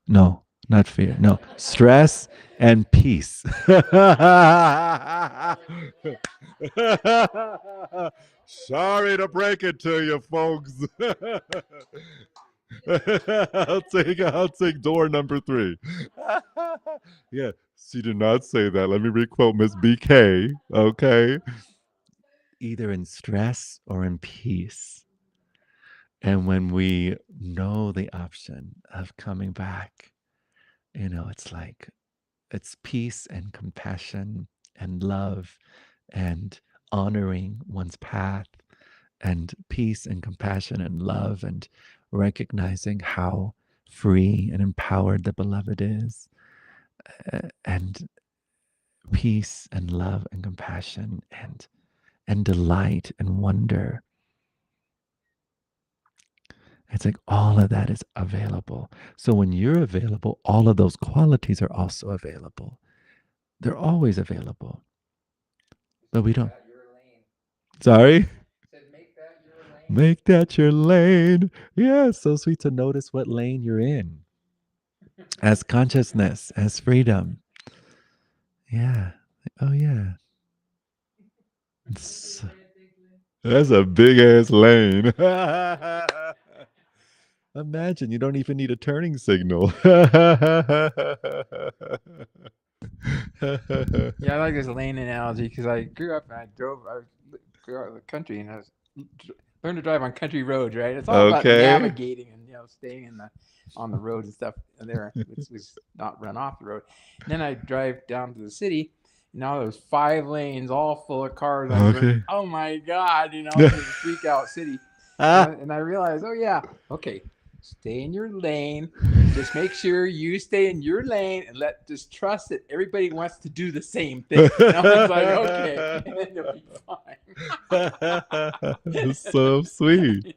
No, not fear. No, stress and peace. Sorry to break it to you, folks. I'll take door number 3. Yeah, she did not say that. Let me requote Miss BK. Okay. Either in stress or in peace. And when we know the option of coming back, it's like it's peace and compassion and love and honoring one's path and peace and compassion and love and recognizing how free and empowered the beloved is, and peace and love and compassion and delight and wonder. It's like all of that is available. So when you're available, all of those qualities are also available. They're always available. But we don't. Sorry? Make that your lane. Yeah, so sweet to notice what lane you're in. As consciousness, as freedom. Yeah. Oh, yeah. That's a big ass lane. Imagine you don't even need a turning signal. Yeah, I like this lane analogy because I grew up and I grew out of the country and learned to drive on country roads, right? It's all about navigating and staying on the road and stuff. And there, it's not run off the road. And then I drive down to the city. Now there's 5 lanes, all full of cars. Okay. Oh my God, it's a freak out city. And I realized, oh yeah, okay, stay in your lane. Just make sure you stay in your lane and just trust that everybody wants to do the same thing. And I was like, okay, and then you'll be fine. So sweet.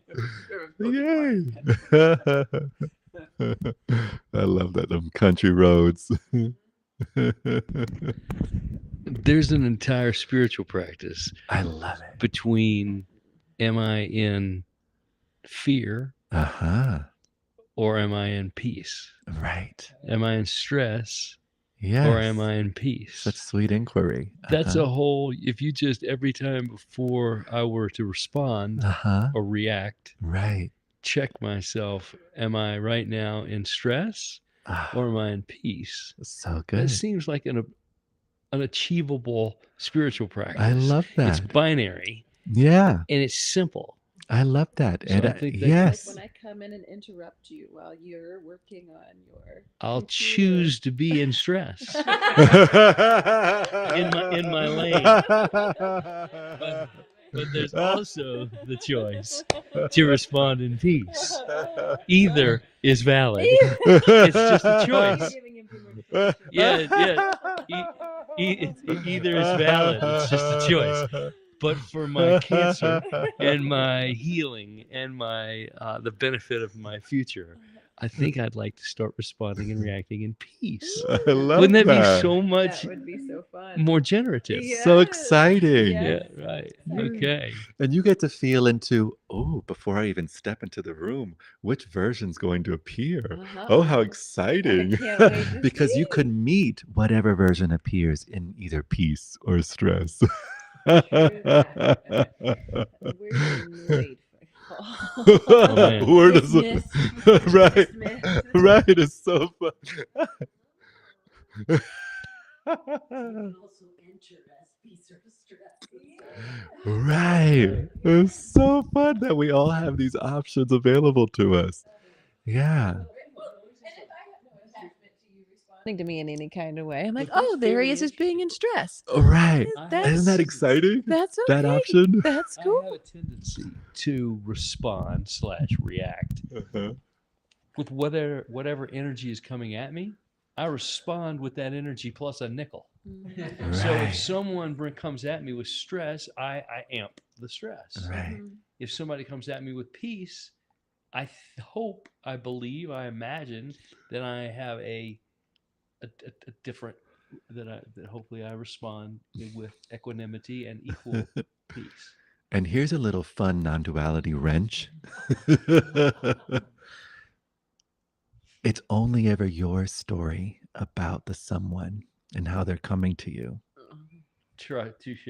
Yay. I love that, them country roads. There's an entire spiritual practice. I love it. Between am I in fear or am I in peace? Right. Am I in stress yes. or am I in peace? Such sweet inquiry. That's a whole, if you just every time before I were to respond or react, right, check myself, am I right now in stress or am I in peace? So good. It seems like an achievable spiritual practice. I love that. It's binary. Yeah. And it's simple. I love that. So and I think that, yes. Like when I come in and interrupt you while you're working on your I'll computer. choose to be in stress. in my lane. But there's also the choice to respond in peace. Either is valid. It's just a choice. Yeah. Either is valid. It's just a choice. But for my cancer and my healing and my the benefit of my future, I think I'd like to start responding and reacting in peace. I love Wouldn't that that. be so much that would be so fun. more generative? Yes. So exciting. Yes. Yeah, right. Okay. And you get to feel into, before I even step into the room, which version's going to appear? Oh, how exciting. I can't wait to because see. you could meet whatever version appears in either peace or stress. Where's Where does it? Right, right. It's so fun. Right. It's so fun that we all have these options available to us. Yeah. To me in any kind of way. I'm like, oh, there he is just being in stress. Right. That's- Isn't that exciting? That's okay. That option? That's I cool. have a tendency to respond/react with whatever energy is coming at me. I respond with that energy plus a nickel. Mm-hmm. So if Right. someone comes at me with stress, I amp the stress. Right. If somebody comes at me with peace, I hope, I believe, I imagine that I have a different that hopefully I respond with equanimity and equal peace. And here's a little fun non-duality wrench. It's only ever your story about the someone and how they're coming to you. Try touche.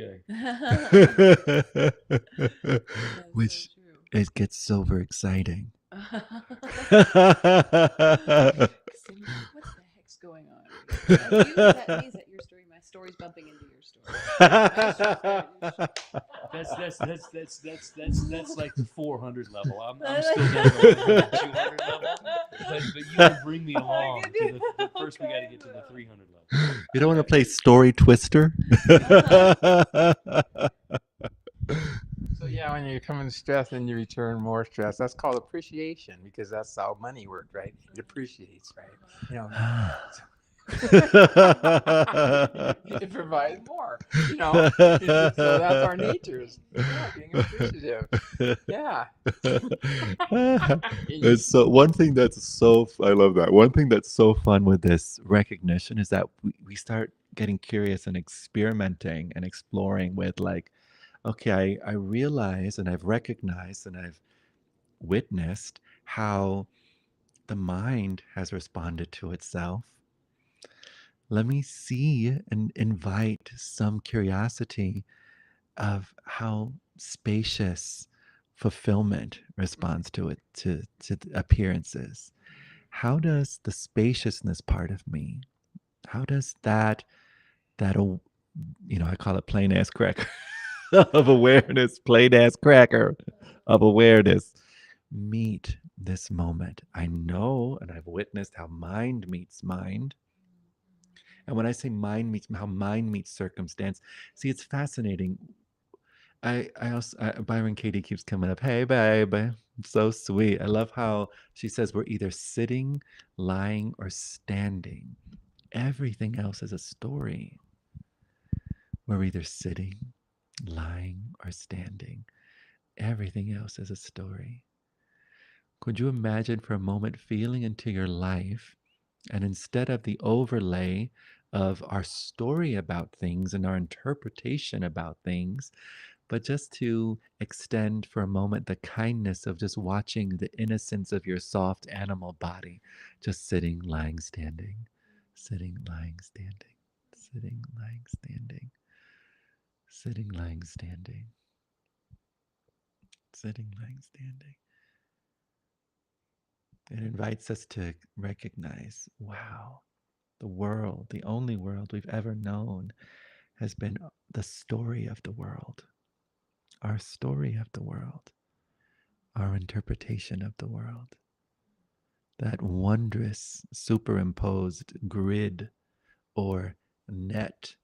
Which So true. it gets overexciting. Cindy, what the heck's going on? That means that your story, my story's bumping into your story. That's like the 400 level. I'm still down at the 200 level, but you can bring me along to but first we got to get to the 300 level. You don't want to play story twister? So yeah, when you come in stress and you return more stress, that's called appreciation, because that's how money works, right? It appreciates, right? You know, it provides more. You know, so that's our natures. Yeah, being appreciative. Yeah. It's so one thing that's so I love that. One thing that's so fun with this recognition is that we start getting curious and experimenting and exploring with like, okay, I realize and I've recognized and I've witnessed how the mind has responded to itself. Let me see and invite some curiosity of how spacious fulfillment responds to it, to the appearances. How does the spaciousness part of me, how does I call it plain ass cracker of awareness, plain ass cracker of awareness, meet this moment? I know and I've witnessed how mind meets mind. And when I say how mind meets circumstance, see, it's fascinating. I also Byron Katie keeps coming up. Hey, babe, so sweet. I love how she says we're either sitting, lying, or standing. Everything else is a story. We're either sitting, lying, or standing. Everything else is a story. Could you imagine for a moment feeling into your life, and instead of the overlay of our story about things and our interpretation about things, but just to extend for a moment the kindness of just watching the innocence of your soft animal body, just sitting, lying, standing, sitting, lying, standing, sitting, lying, standing, sitting, lying, standing, sitting, lying, standing. It invites us to recognize, wow, the world, the only world we've ever known, has been the story of the world, our story of the world, our interpretation of the world. That wondrous superimposed grid or net,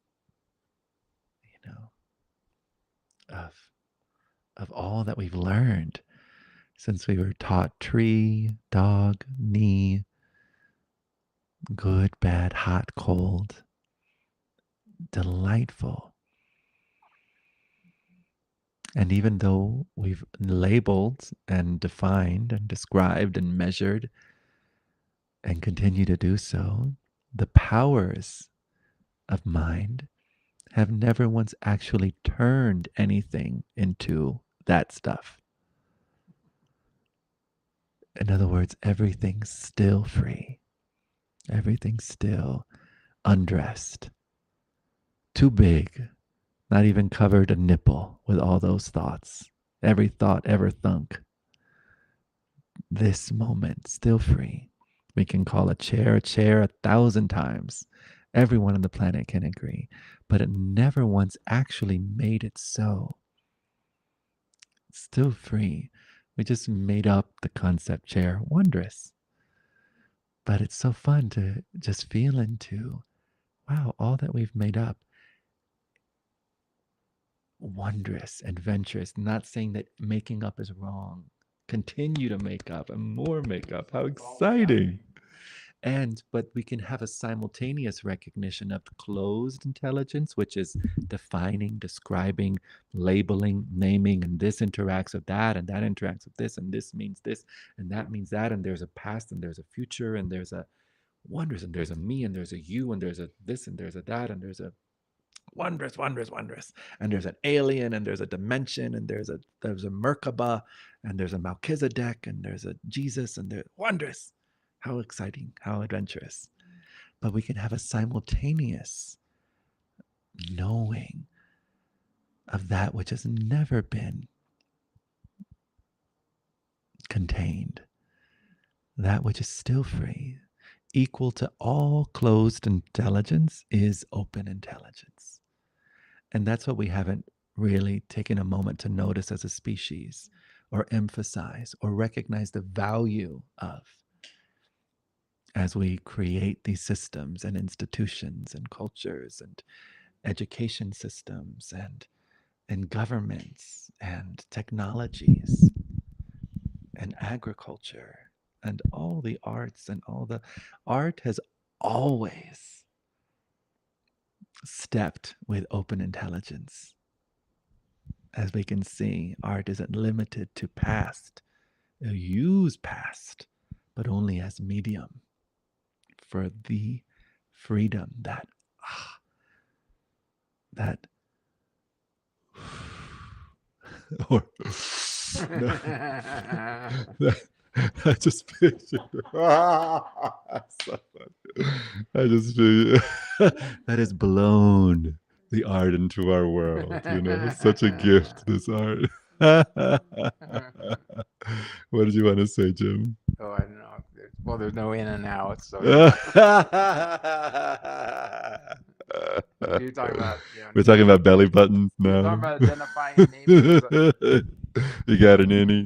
of all that we've learned since we were taught tree, dog, knee, good, bad, hot, cold, delightful. And even though we've labeled and defined and described and measured and continue to do so, the powers of mind have never once actually turned anything into that stuff. In other words, everything's still free. Everything's still undressed. Too big. Not even covered a nipple with all those thoughts. Every thought ever thunk. This moment, still free. We can call a chair 1,000 times. Everyone on the planet can agree. But it never once actually made it so. It's still free. We just made up the concept chair. Wondrous. But it's so fun to just feel into, wow, all that we've made up. Wondrous, adventurous. Not saying that making up is wrong. Continue to make up and more make up. How exciting. But we can have a simultaneous recognition of closed intelligence, which is defining, describing, labeling, naming, and this interacts with that, and that interacts with this, and this means this, and that means that, and there's a past, and there's a future, and there's a wondrous, and there's a me, and there's a you, and there's a this, and there's a that, and there's a wondrous, wondrous, wondrous. And there's an alien, and there's a dimension, and there's a Merkaba, and there's a Melchizedek, and there's a Jesus, and there's wondrous. How exciting, how adventurous. But we can have a simultaneous knowing of that which has never been contained, that which is still free. Equal to all closed intelligence is open intelligence. And that's what we haven't really taken a moment to notice as a species, or emphasize, or recognize the value of, as we create these systems and institutions and cultures and education systems and governments and technologies and agriculture and all the arts, and all the art has always stepped with open intelligence. As we can see, art isn't limited to past. It use past, but only as medium for the freedom that or I just pictured so I just figured that has blown the art into our world. It's such a gift, this art. What did you want to say, Jim? Oh, I don't know. Well, there's no in and out, so you're talking about. We're talking about belly buttons now. You're talking about identifying and naming. You got an innie?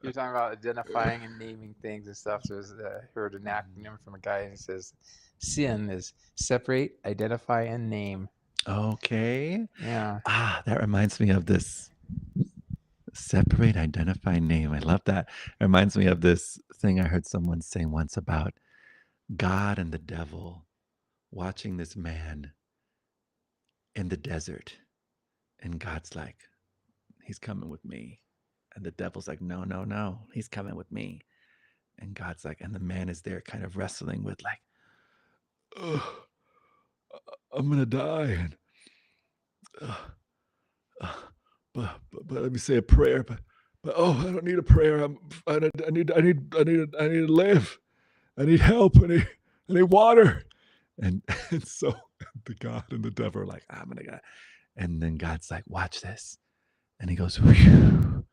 You're talking about identifying and naming things and stuff. So I heard an acronym from a guy, and he says, SIN is separate, identify, and name. Okay. Yeah. That reminds me of this. Separate, identify, name. I love that. It reminds me of this thing I heard someone say once about God and the devil watching this man in the desert. And God's like, he's coming with me. And the devil's like, no, no, no, he's coming with me. And God's like, and the man is there kind of wrestling with like, I'm going to die. And but let me say a prayer. But I don't need a prayer. I need to live. I need help. I need water. And so the God and the devil are like, I'm gonna go. And then God's like, watch this. And he goes, whew,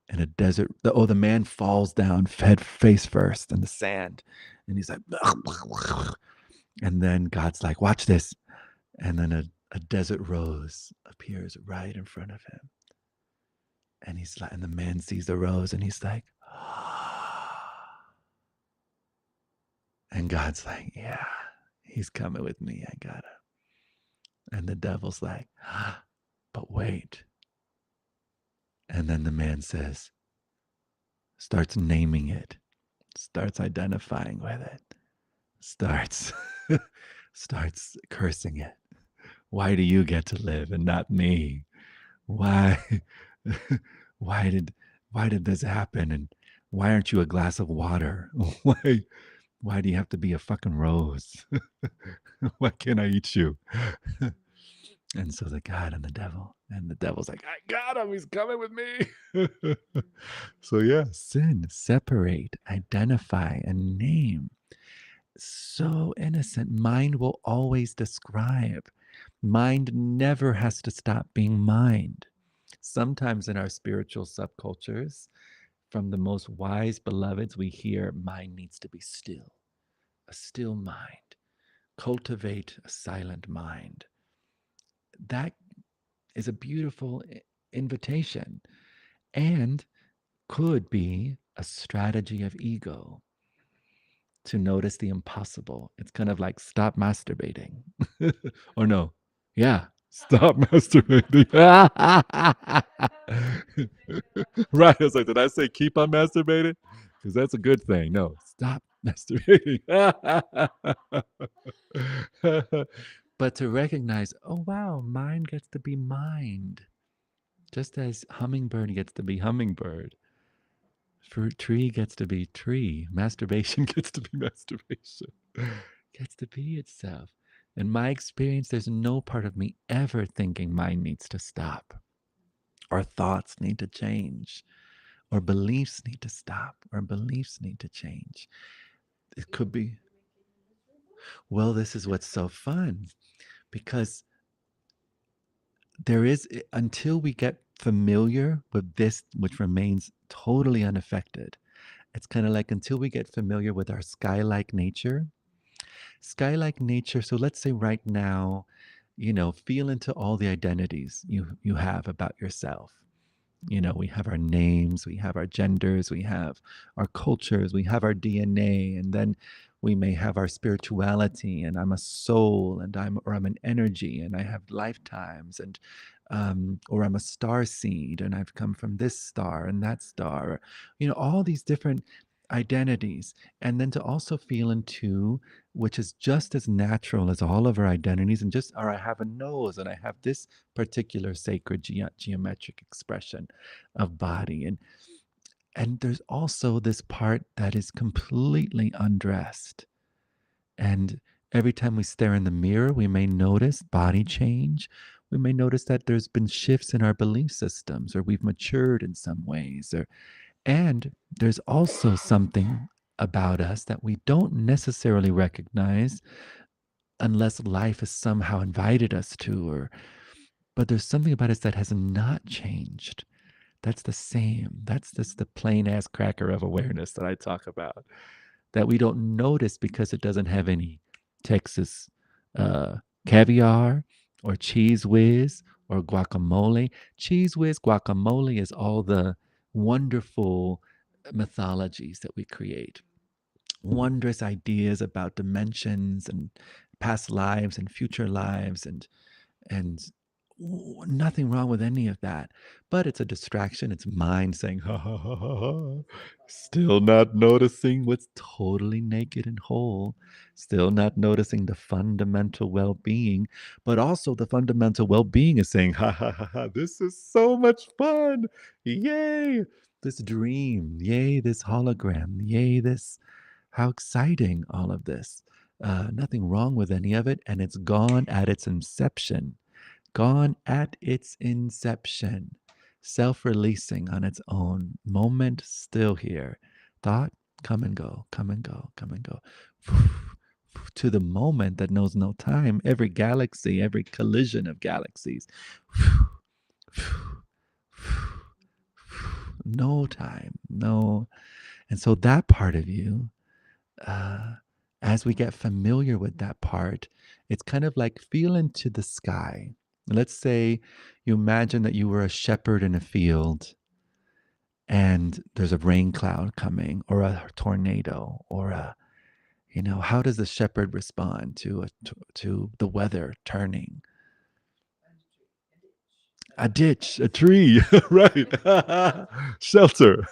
in a desert. The man falls down, face first in the sand. And he's like, and then God's like, watch this. And then a desert rose appears right in front of him. And he's like, and the man sees the rose and he's like, and God's like, yeah, he's coming with me. I gotta. And the devil's like, but wait. And then the man says, starts naming it, starts identifying with it, starts cursing it. Why do you get to live and not me? Why did this happen? And why aren't you a glass of water? Why do you have to be a fucking rose? Why can't I eat you? And so the God and the devil's like, I got him, he's coming with me. So yeah, sin, separate, identify, and name. So innocent. Mind will always describe. Mind never has to stop being mind. Sometimes in our spiritual subcultures, from the most wise beloveds, we hear mind needs to be still, a still mind. Cultivate a silent mind. That is a beautiful invitation and could be a strategy of ego to notice the impossible. It's kind of like stop masturbating. Or no, yeah, stop masturbating. Right. I was like, did I say keep on masturbating? Because that's a good thing. No, stop masturbating. But to recognize, oh, wow, mind gets to be mind. Just as hummingbird gets to be hummingbird. Fruit tree gets to be tree. Masturbation gets to be masturbation. Gets to be itself. In my experience, there's no part of me ever thinking mine needs to stop, or thoughts need to change, or beliefs need to stop, or beliefs need to change. It could be, well, this is what's so fun because there is, until we get familiar with this, which remains totally unaffected, it's kind of like until we get familiar with our sky-like nature. Sky-like nature, so let's say right now, feel into all the identities you have about yourself. We have our names, we have our genders, we have our cultures, we have our DNA, and then we may have our spirituality, and I'm a soul, and I'm an energy, and I have lifetimes, and or I'm a star seed, and I've come from this star and that star, all these different identities, and then to also feel into, which is just as natural as all of our identities, and just, or I have a nose and I have this particular sacred geometric expression of body, and there's also this part that is completely undressed, and every time we stare in the mirror we may notice body change. We may notice that there's been shifts in our belief systems, or we've matured in some ways, and there's also something about us that we don't necessarily recognize unless life has somehow invited us to, but there's something about us that has not changed. That's the same. That's just the plain ass cracker of awareness that I talk about, that we don't notice because it doesn't have any Texas caviar or cheese whiz or guacamole. Cheese whiz, guacamole is all the wonderful mythologies that we create. Wondrous ideas about dimensions and past lives and future lives, and nothing wrong with any of that, but it's a distraction. It's mind saying ha ha ha ha ha, still not noticing what's totally naked and whole, still not noticing the fundamental well-being, but also the fundamental well-being is saying ha ha ha ha, this is so much fun, yay, this dream, yay, this hologram, yay, this, how exciting all of this. Nothing wrong with any of it, and it's gone at its inception. Gone at its inception, self-releasing on its own, moment still here. Thought, come and go, come and go, come and go. To the moment that knows no time, every galaxy, every collision of galaxies. No time, no. And so that part of you, as we get familiar with that part, it's kind of like feel into the sky. Let's say you imagine that you were a shepherd in a field and there's a rain cloud coming, or a tornado, or how does the shepherd respond to the weather turning? A ditch, a tree, right? Shelter,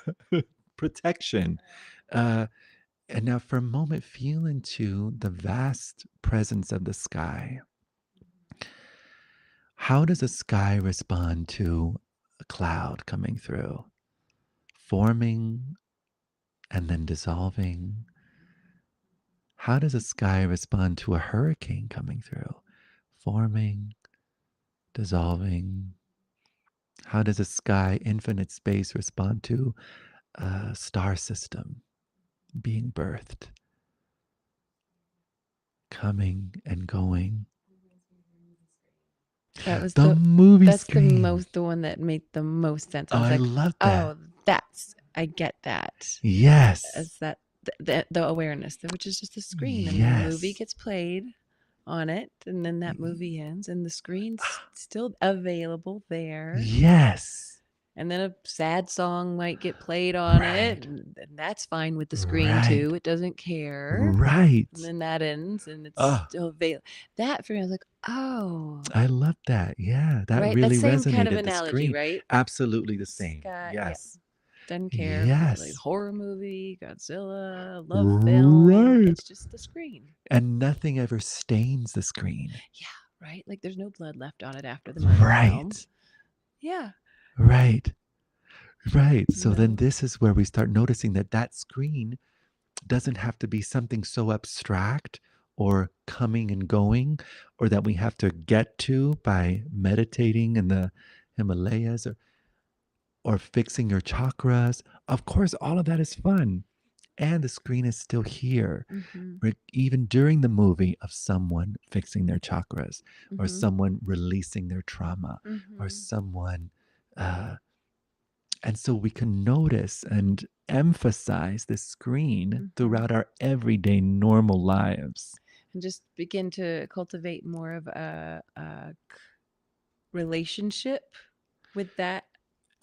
protection. And now for a moment, feel into the vast presence of the sky. How does a sky respond to a cloud coming through? Forming and then dissolving. How does a sky respond to a hurricane coming through? Forming, dissolving. How does a sky, infinite space, respond to a star system being birthed? Coming and going. That was The movie that's screen. the one that made the most sense. Oh, I was I like, love that. oh, I get that. Yes. As that the awareness, which is just a screen, and then the movie Yes. gets played on it, and then that movie ends, and the screen's still available there. Yes. And then a sad song might get played on it, and that's fine with the screen too. It doesn't care. Right. And then that ends, and it's still available. That for me, I was like, oh, I love that. Yeah, that right. really That same resonated. kind of The analogy, screen. right? Absolutely the same. Sky, Yes. Doesn't care. Yes. Like horror movie, Godzilla, love film. Right. It's just the screen. And nothing ever stains the screen. Yeah, right. Like there's no blood left on it after the murder film. Right. Yeah. Right. Right. So then No. this is where we start noticing that that screen doesn't have to be something so abstract or coming and going, or that we have to get to by meditating in the Himalayas, or fixing your chakras. Of course, all of that is fun. And the screen is still here, Mm-hmm. even during the movie of someone fixing their chakras, or Mm-hmm. someone releasing their trauma, or Mm-hmm. someone. Uh, and so we can notice and emphasize the screen Mm-hmm. throughout our everyday normal lives. And just begin to cultivate more of a relationship with that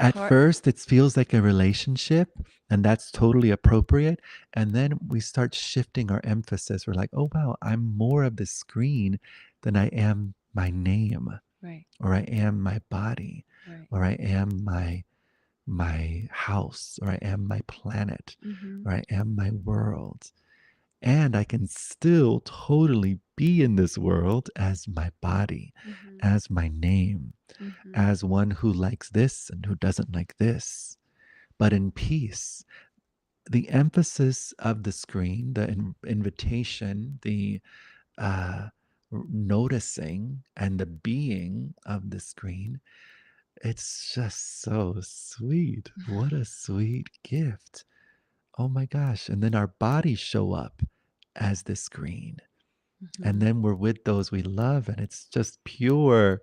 At part. first, it feels like a relationship, and that's totally appropriate. And then we start shifting our emphasis. We're like, oh, wow, I'm more of the screen than I am my name, Right. or I am my body, Right. or I am my house, or I am my planet, Mm-hmm. or I am my world. And I can still totally be in this world as my body, Mm-hmm. as my name, Mm-hmm. as one who likes this and who doesn't like this, but in peace. The emphasis of the screen, the invitation, the uh, noticing, and the being of the screen, it's just so sweet. What a sweet gift. Oh my gosh. And then our bodies show up as the screen. Mm-hmm. And then we're with those we love, and it's just pure.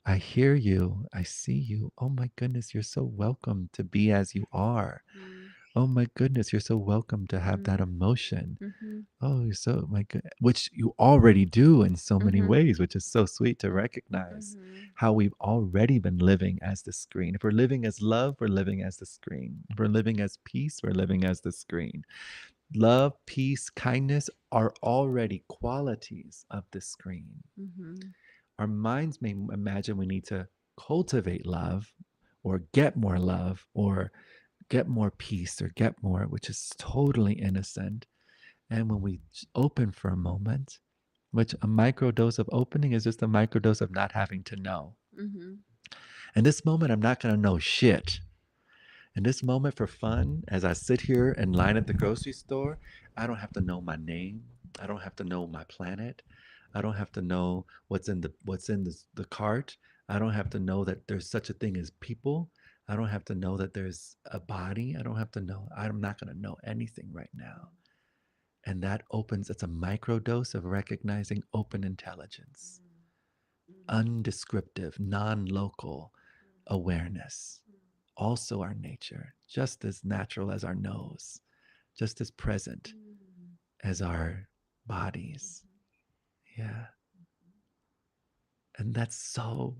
I hear you. I see you. Oh my goodness, you're so welcome to be as you are. Oh my goodness, you're so welcome to have that emotion. Mm-hmm. Oh, you're so my good, which you already do in so many Mm-hmm. ways, which is so sweet to recognize Mm-hmm. how we've already been living as the screen. If we're living as love, we're living as the screen. If we're living as peace, we're living as the screen. Love, peace, kindness are already qualities of the screen. Mm-hmm. Our minds may imagine we need to cultivate love, or get more love, or get more peace, or get more, which is totally innocent. And when we open for a moment, which a microdose of opening is just a microdose of not having to know. Mm-hmm. In this moment, I'm not going to know shit. In this moment, for fun, as I sit here in line at the grocery store, I don't have to know my name. I don't have to know my planet. I don't have to know what's in the cart. I don't have to know that there's such a thing as people. I don't have to know that there's a body. I don't have to know. I'm not going to know anything right now. And that opens, it's a microdose of recognizing open intelligence, undescriptive, non local awareness. Also, our nature, just as natural as our nose, just as present as our bodies. Yeah. And that's so,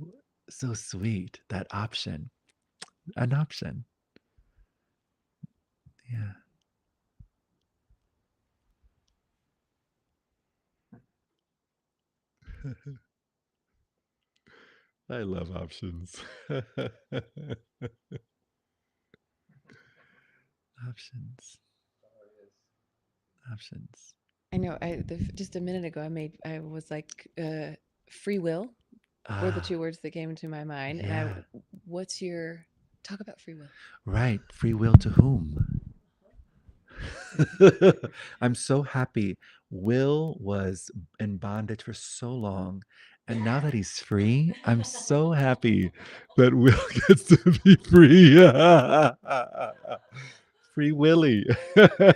so sweet, that option, an option. Yeah. I love options. Options, options. I know. Just a minute ago, I was like, free will were the Ah, two words that came into my mind. And yeah. what's your talk about free will? Right. Free will to whom? I'm so happy. Will was in bondage for so long. And now that he's free, I'm so happy that Will gets to be free. Free Willy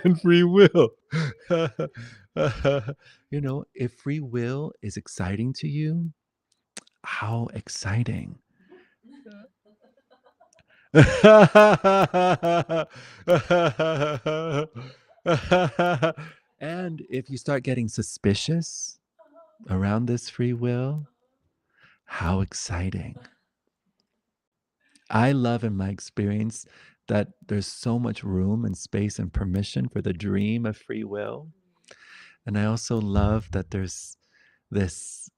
and free will. If free will is exciting to you, how exciting. And if you start getting suspicious around this free will, how exciting. I love in my experience that there's so much room and space and permission for the dream of free will. And I also love that there's this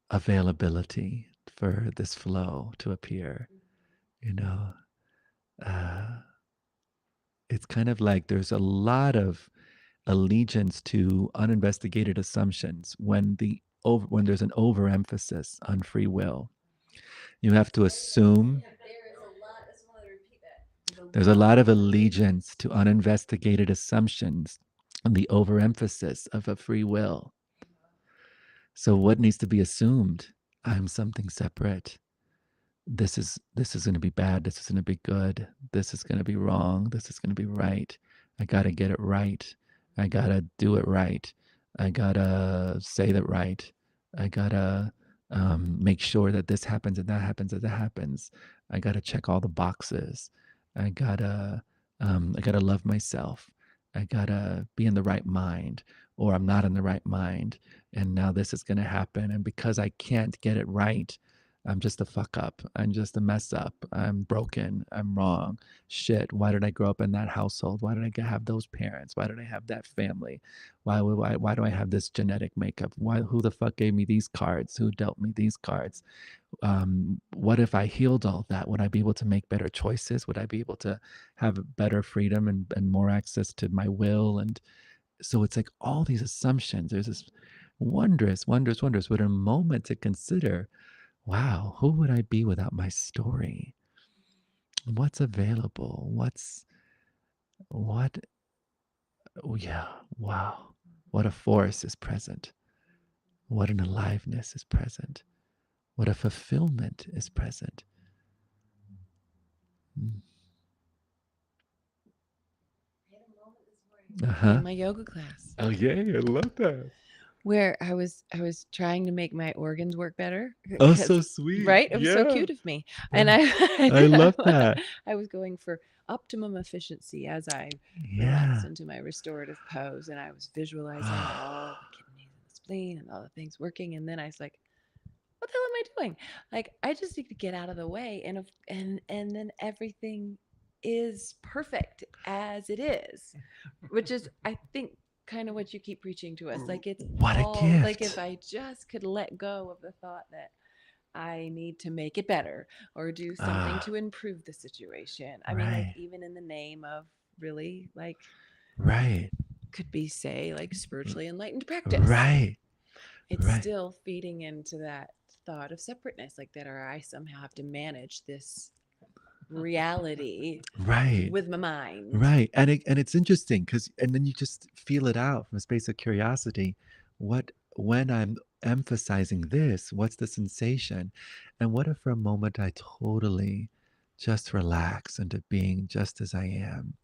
availability for this flow to appear. You know, uh, it's kind of like there's a lot of allegiance to uninvestigated assumptions when there's an overemphasis on free will. You have to assume. There's a lot of allegiance to uninvestigated assumptions and the overemphasis of a free will. So what needs to be assumed? I'm something separate. This is going to be bad. This is going to be good. This is going to be wrong. This is going to be right. I got to get it right. I got to do it right. I got to say that right. I got to make sure that this happens and that happens and that happens. I got to check all the boxes. I got to love myself. I got to be in the right mind, or I'm not in the right mind. And now this is going to happen. And because I can't get it right, I'm just a fuck up. I'm just a mess up. I'm broken. I'm wrong. Shit. Why did I grow up in that household? Why did I have those parents? Why did I have that family? Why do I have this genetic makeup? Who the fuck gave me these cards? Who dealt me these cards? What if I healed all that? Would I be able to make better choices? Would I be able to have better freedom and more access to my will? And so it's like all these assumptions. There's this wondrous, with a moment to consider, wow, who would I be without my story? What's available? What, oh yeah, wow. What a force is present. What an aliveness is present. What a fulfillment is present. In my yoga class, Oh yeah, I love that. where I was trying to make my organs work better. Oh, so 'cause- sweet. right? It was so Yeah. cute of me. And I I love that. I was going for optimum efficiency as I Yeah. relaxed into my restorative pose, and I was visualizing all the kidneys and the spleen and all the things working. And then I was like, what the hell am I doing? Like, I just need to get out of the way, and then everything is perfect as it is, which is, I think, kind of what you keep preaching to us. Like, it's What a all like, gift. if I just could let go of the thought that I need to make it better or do something to improve the situation. I mean, like, Right. even in the name of really, like, Right. could be, say, like, spiritually enlightened practice. Right. It's Right. still feeding into that thought of separateness, like that, or I somehow have to manage this reality Right. with my mind. Right. And it's interesting because, and then you just feel it out from a space of curiosity. When I'm emphasizing this, what's the sensation? And what if for a moment I totally just relax into being just as I am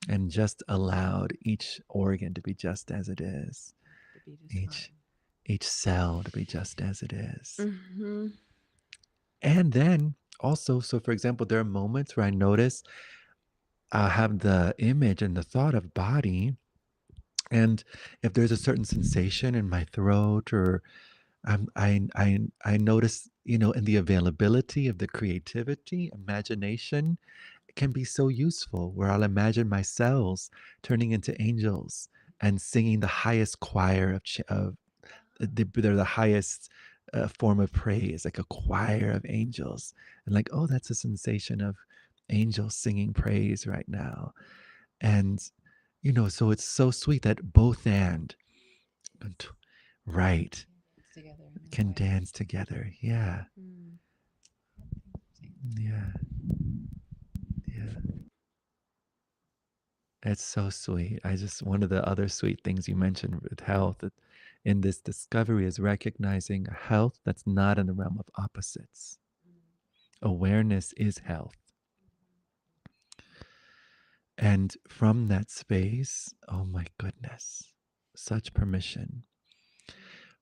and just allowed each organ to be just as it is, To be just each cell to be just as it is. Mm-hmm. And then also, so for example, there are moments where I notice I'll have the image and the thought of body. And if there's a certain sensation in my throat, or I notice, in the availability of the creativity, imagination can be so useful, where I'll imagine my cells turning into angels and singing the highest choir of they're the highest form of praise, like a choir of angels. And like, oh, that's a sensation of angels singing praise right now. And, so it's so sweet that both and, right, Together in that can way. dance together. Yeah. Mm. Yeah. Yeah. It's so sweet. One of the other sweet things you mentioned with health in this discovery is recognizing a health that's not in the realm of opposites. Awareness is health. And from that space, oh my goodness, such permission.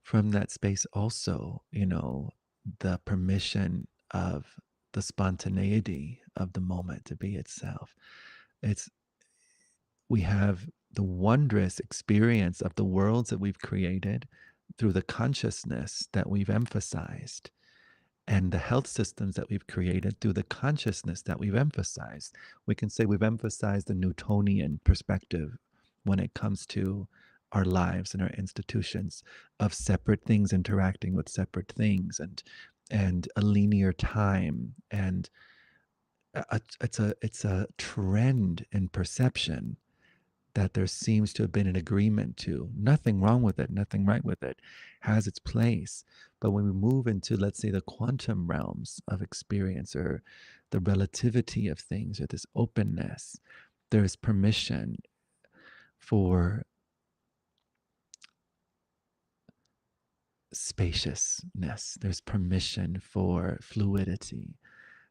From that space, also, the permission of the spontaneity of the moment to be itself. We have the wondrous experience of the worlds that we've created through the consciousness that we've emphasized, and the health systems that we've created through the consciousness that we've emphasized. We can say we've emphasized the Newtonian perspective when it comes to our lives and our institutions, of separate things interacting with separate things, and a linear time, and it's a trend in perception that there seems to have been an agreement to. Nothing wrong with it, nothing right with it, has its place. But when we move into, let's say, the quantum realms of experience, or the relativity of things, or this openness. There is permission for spaciousness. There's permission for fluidity.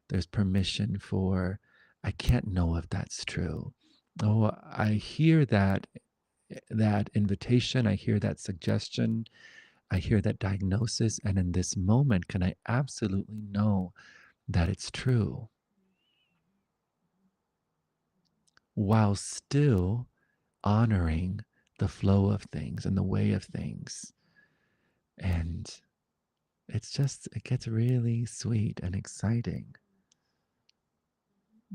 There's permission for, I can't know if that's true. Oh, I hear that invitation, I hear that suggestion, I hear that diagnosis, and in this moment, can I absolutely know that it's true while still honoring the flow of things and the way of things? And it gets really sweet and exciting.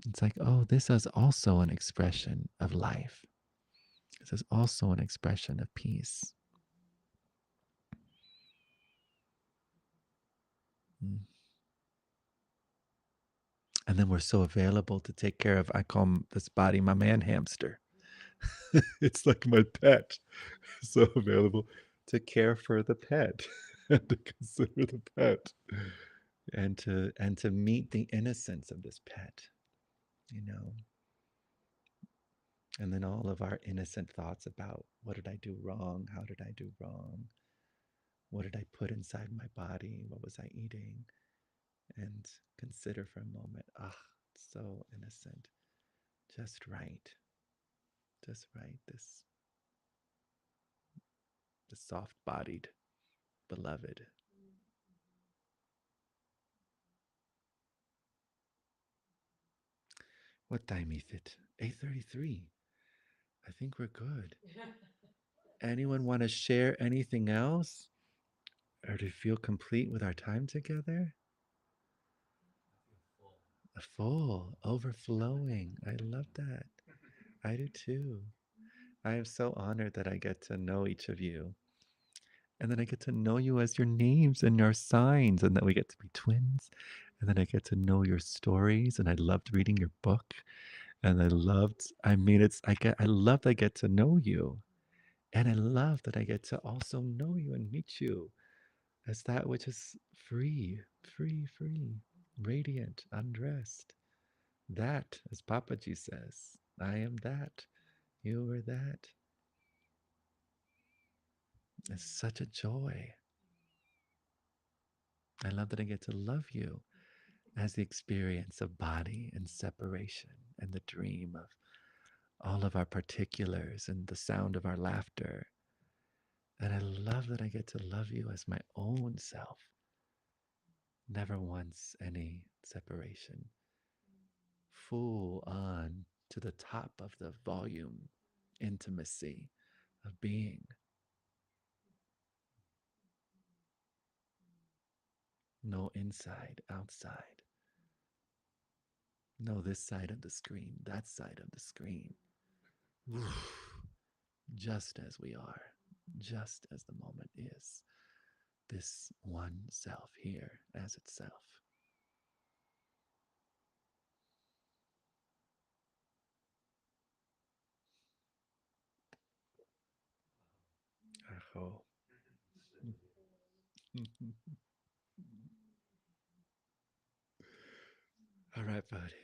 It's like, oh, this is also an expression of life. This is also an expression of peace. Mm. And then we're so available to take care of, I call this body my man hamster. It's like my pet. So available to care for the pet and to consider the pet and to meet the innocence of this pet, you know. And then all of our innocent thoughts about, what did I do wrong? How did I do wrong? What did I put inside my body? What was I eating? And consider for a moment, so innocent, just right, just right. The soft-bodied beloved. What time is it? 8:33. I think we're good. Anyone want to share anything else? Or to feel complete with our time together? Full, overflowing. I love that. I do too. I am so honored that I get to know each of you. And then I get to know you as your names and your signs, and then we get to be twins. And then I get to know your stories, and I loved reading your book. And I mean, I love that I get to know you. And I love that I get to also know you and meet you as that which is free, free, free, radiant, undressed. That, as Papaji says, I am that. You are that. It's such a joy. I love that I get to love you as the experience of body and separation and the dream of all of our particulars and the sound of our laughter. And I love that I get to love you as my own self. Never once any separation. Full on to the top of the volume, intimacy of being. No inside, outside. No this side of the screen, that side of the screen. Just as we are, just as the moment is. This one self here as itself. Aho. All right, buddy.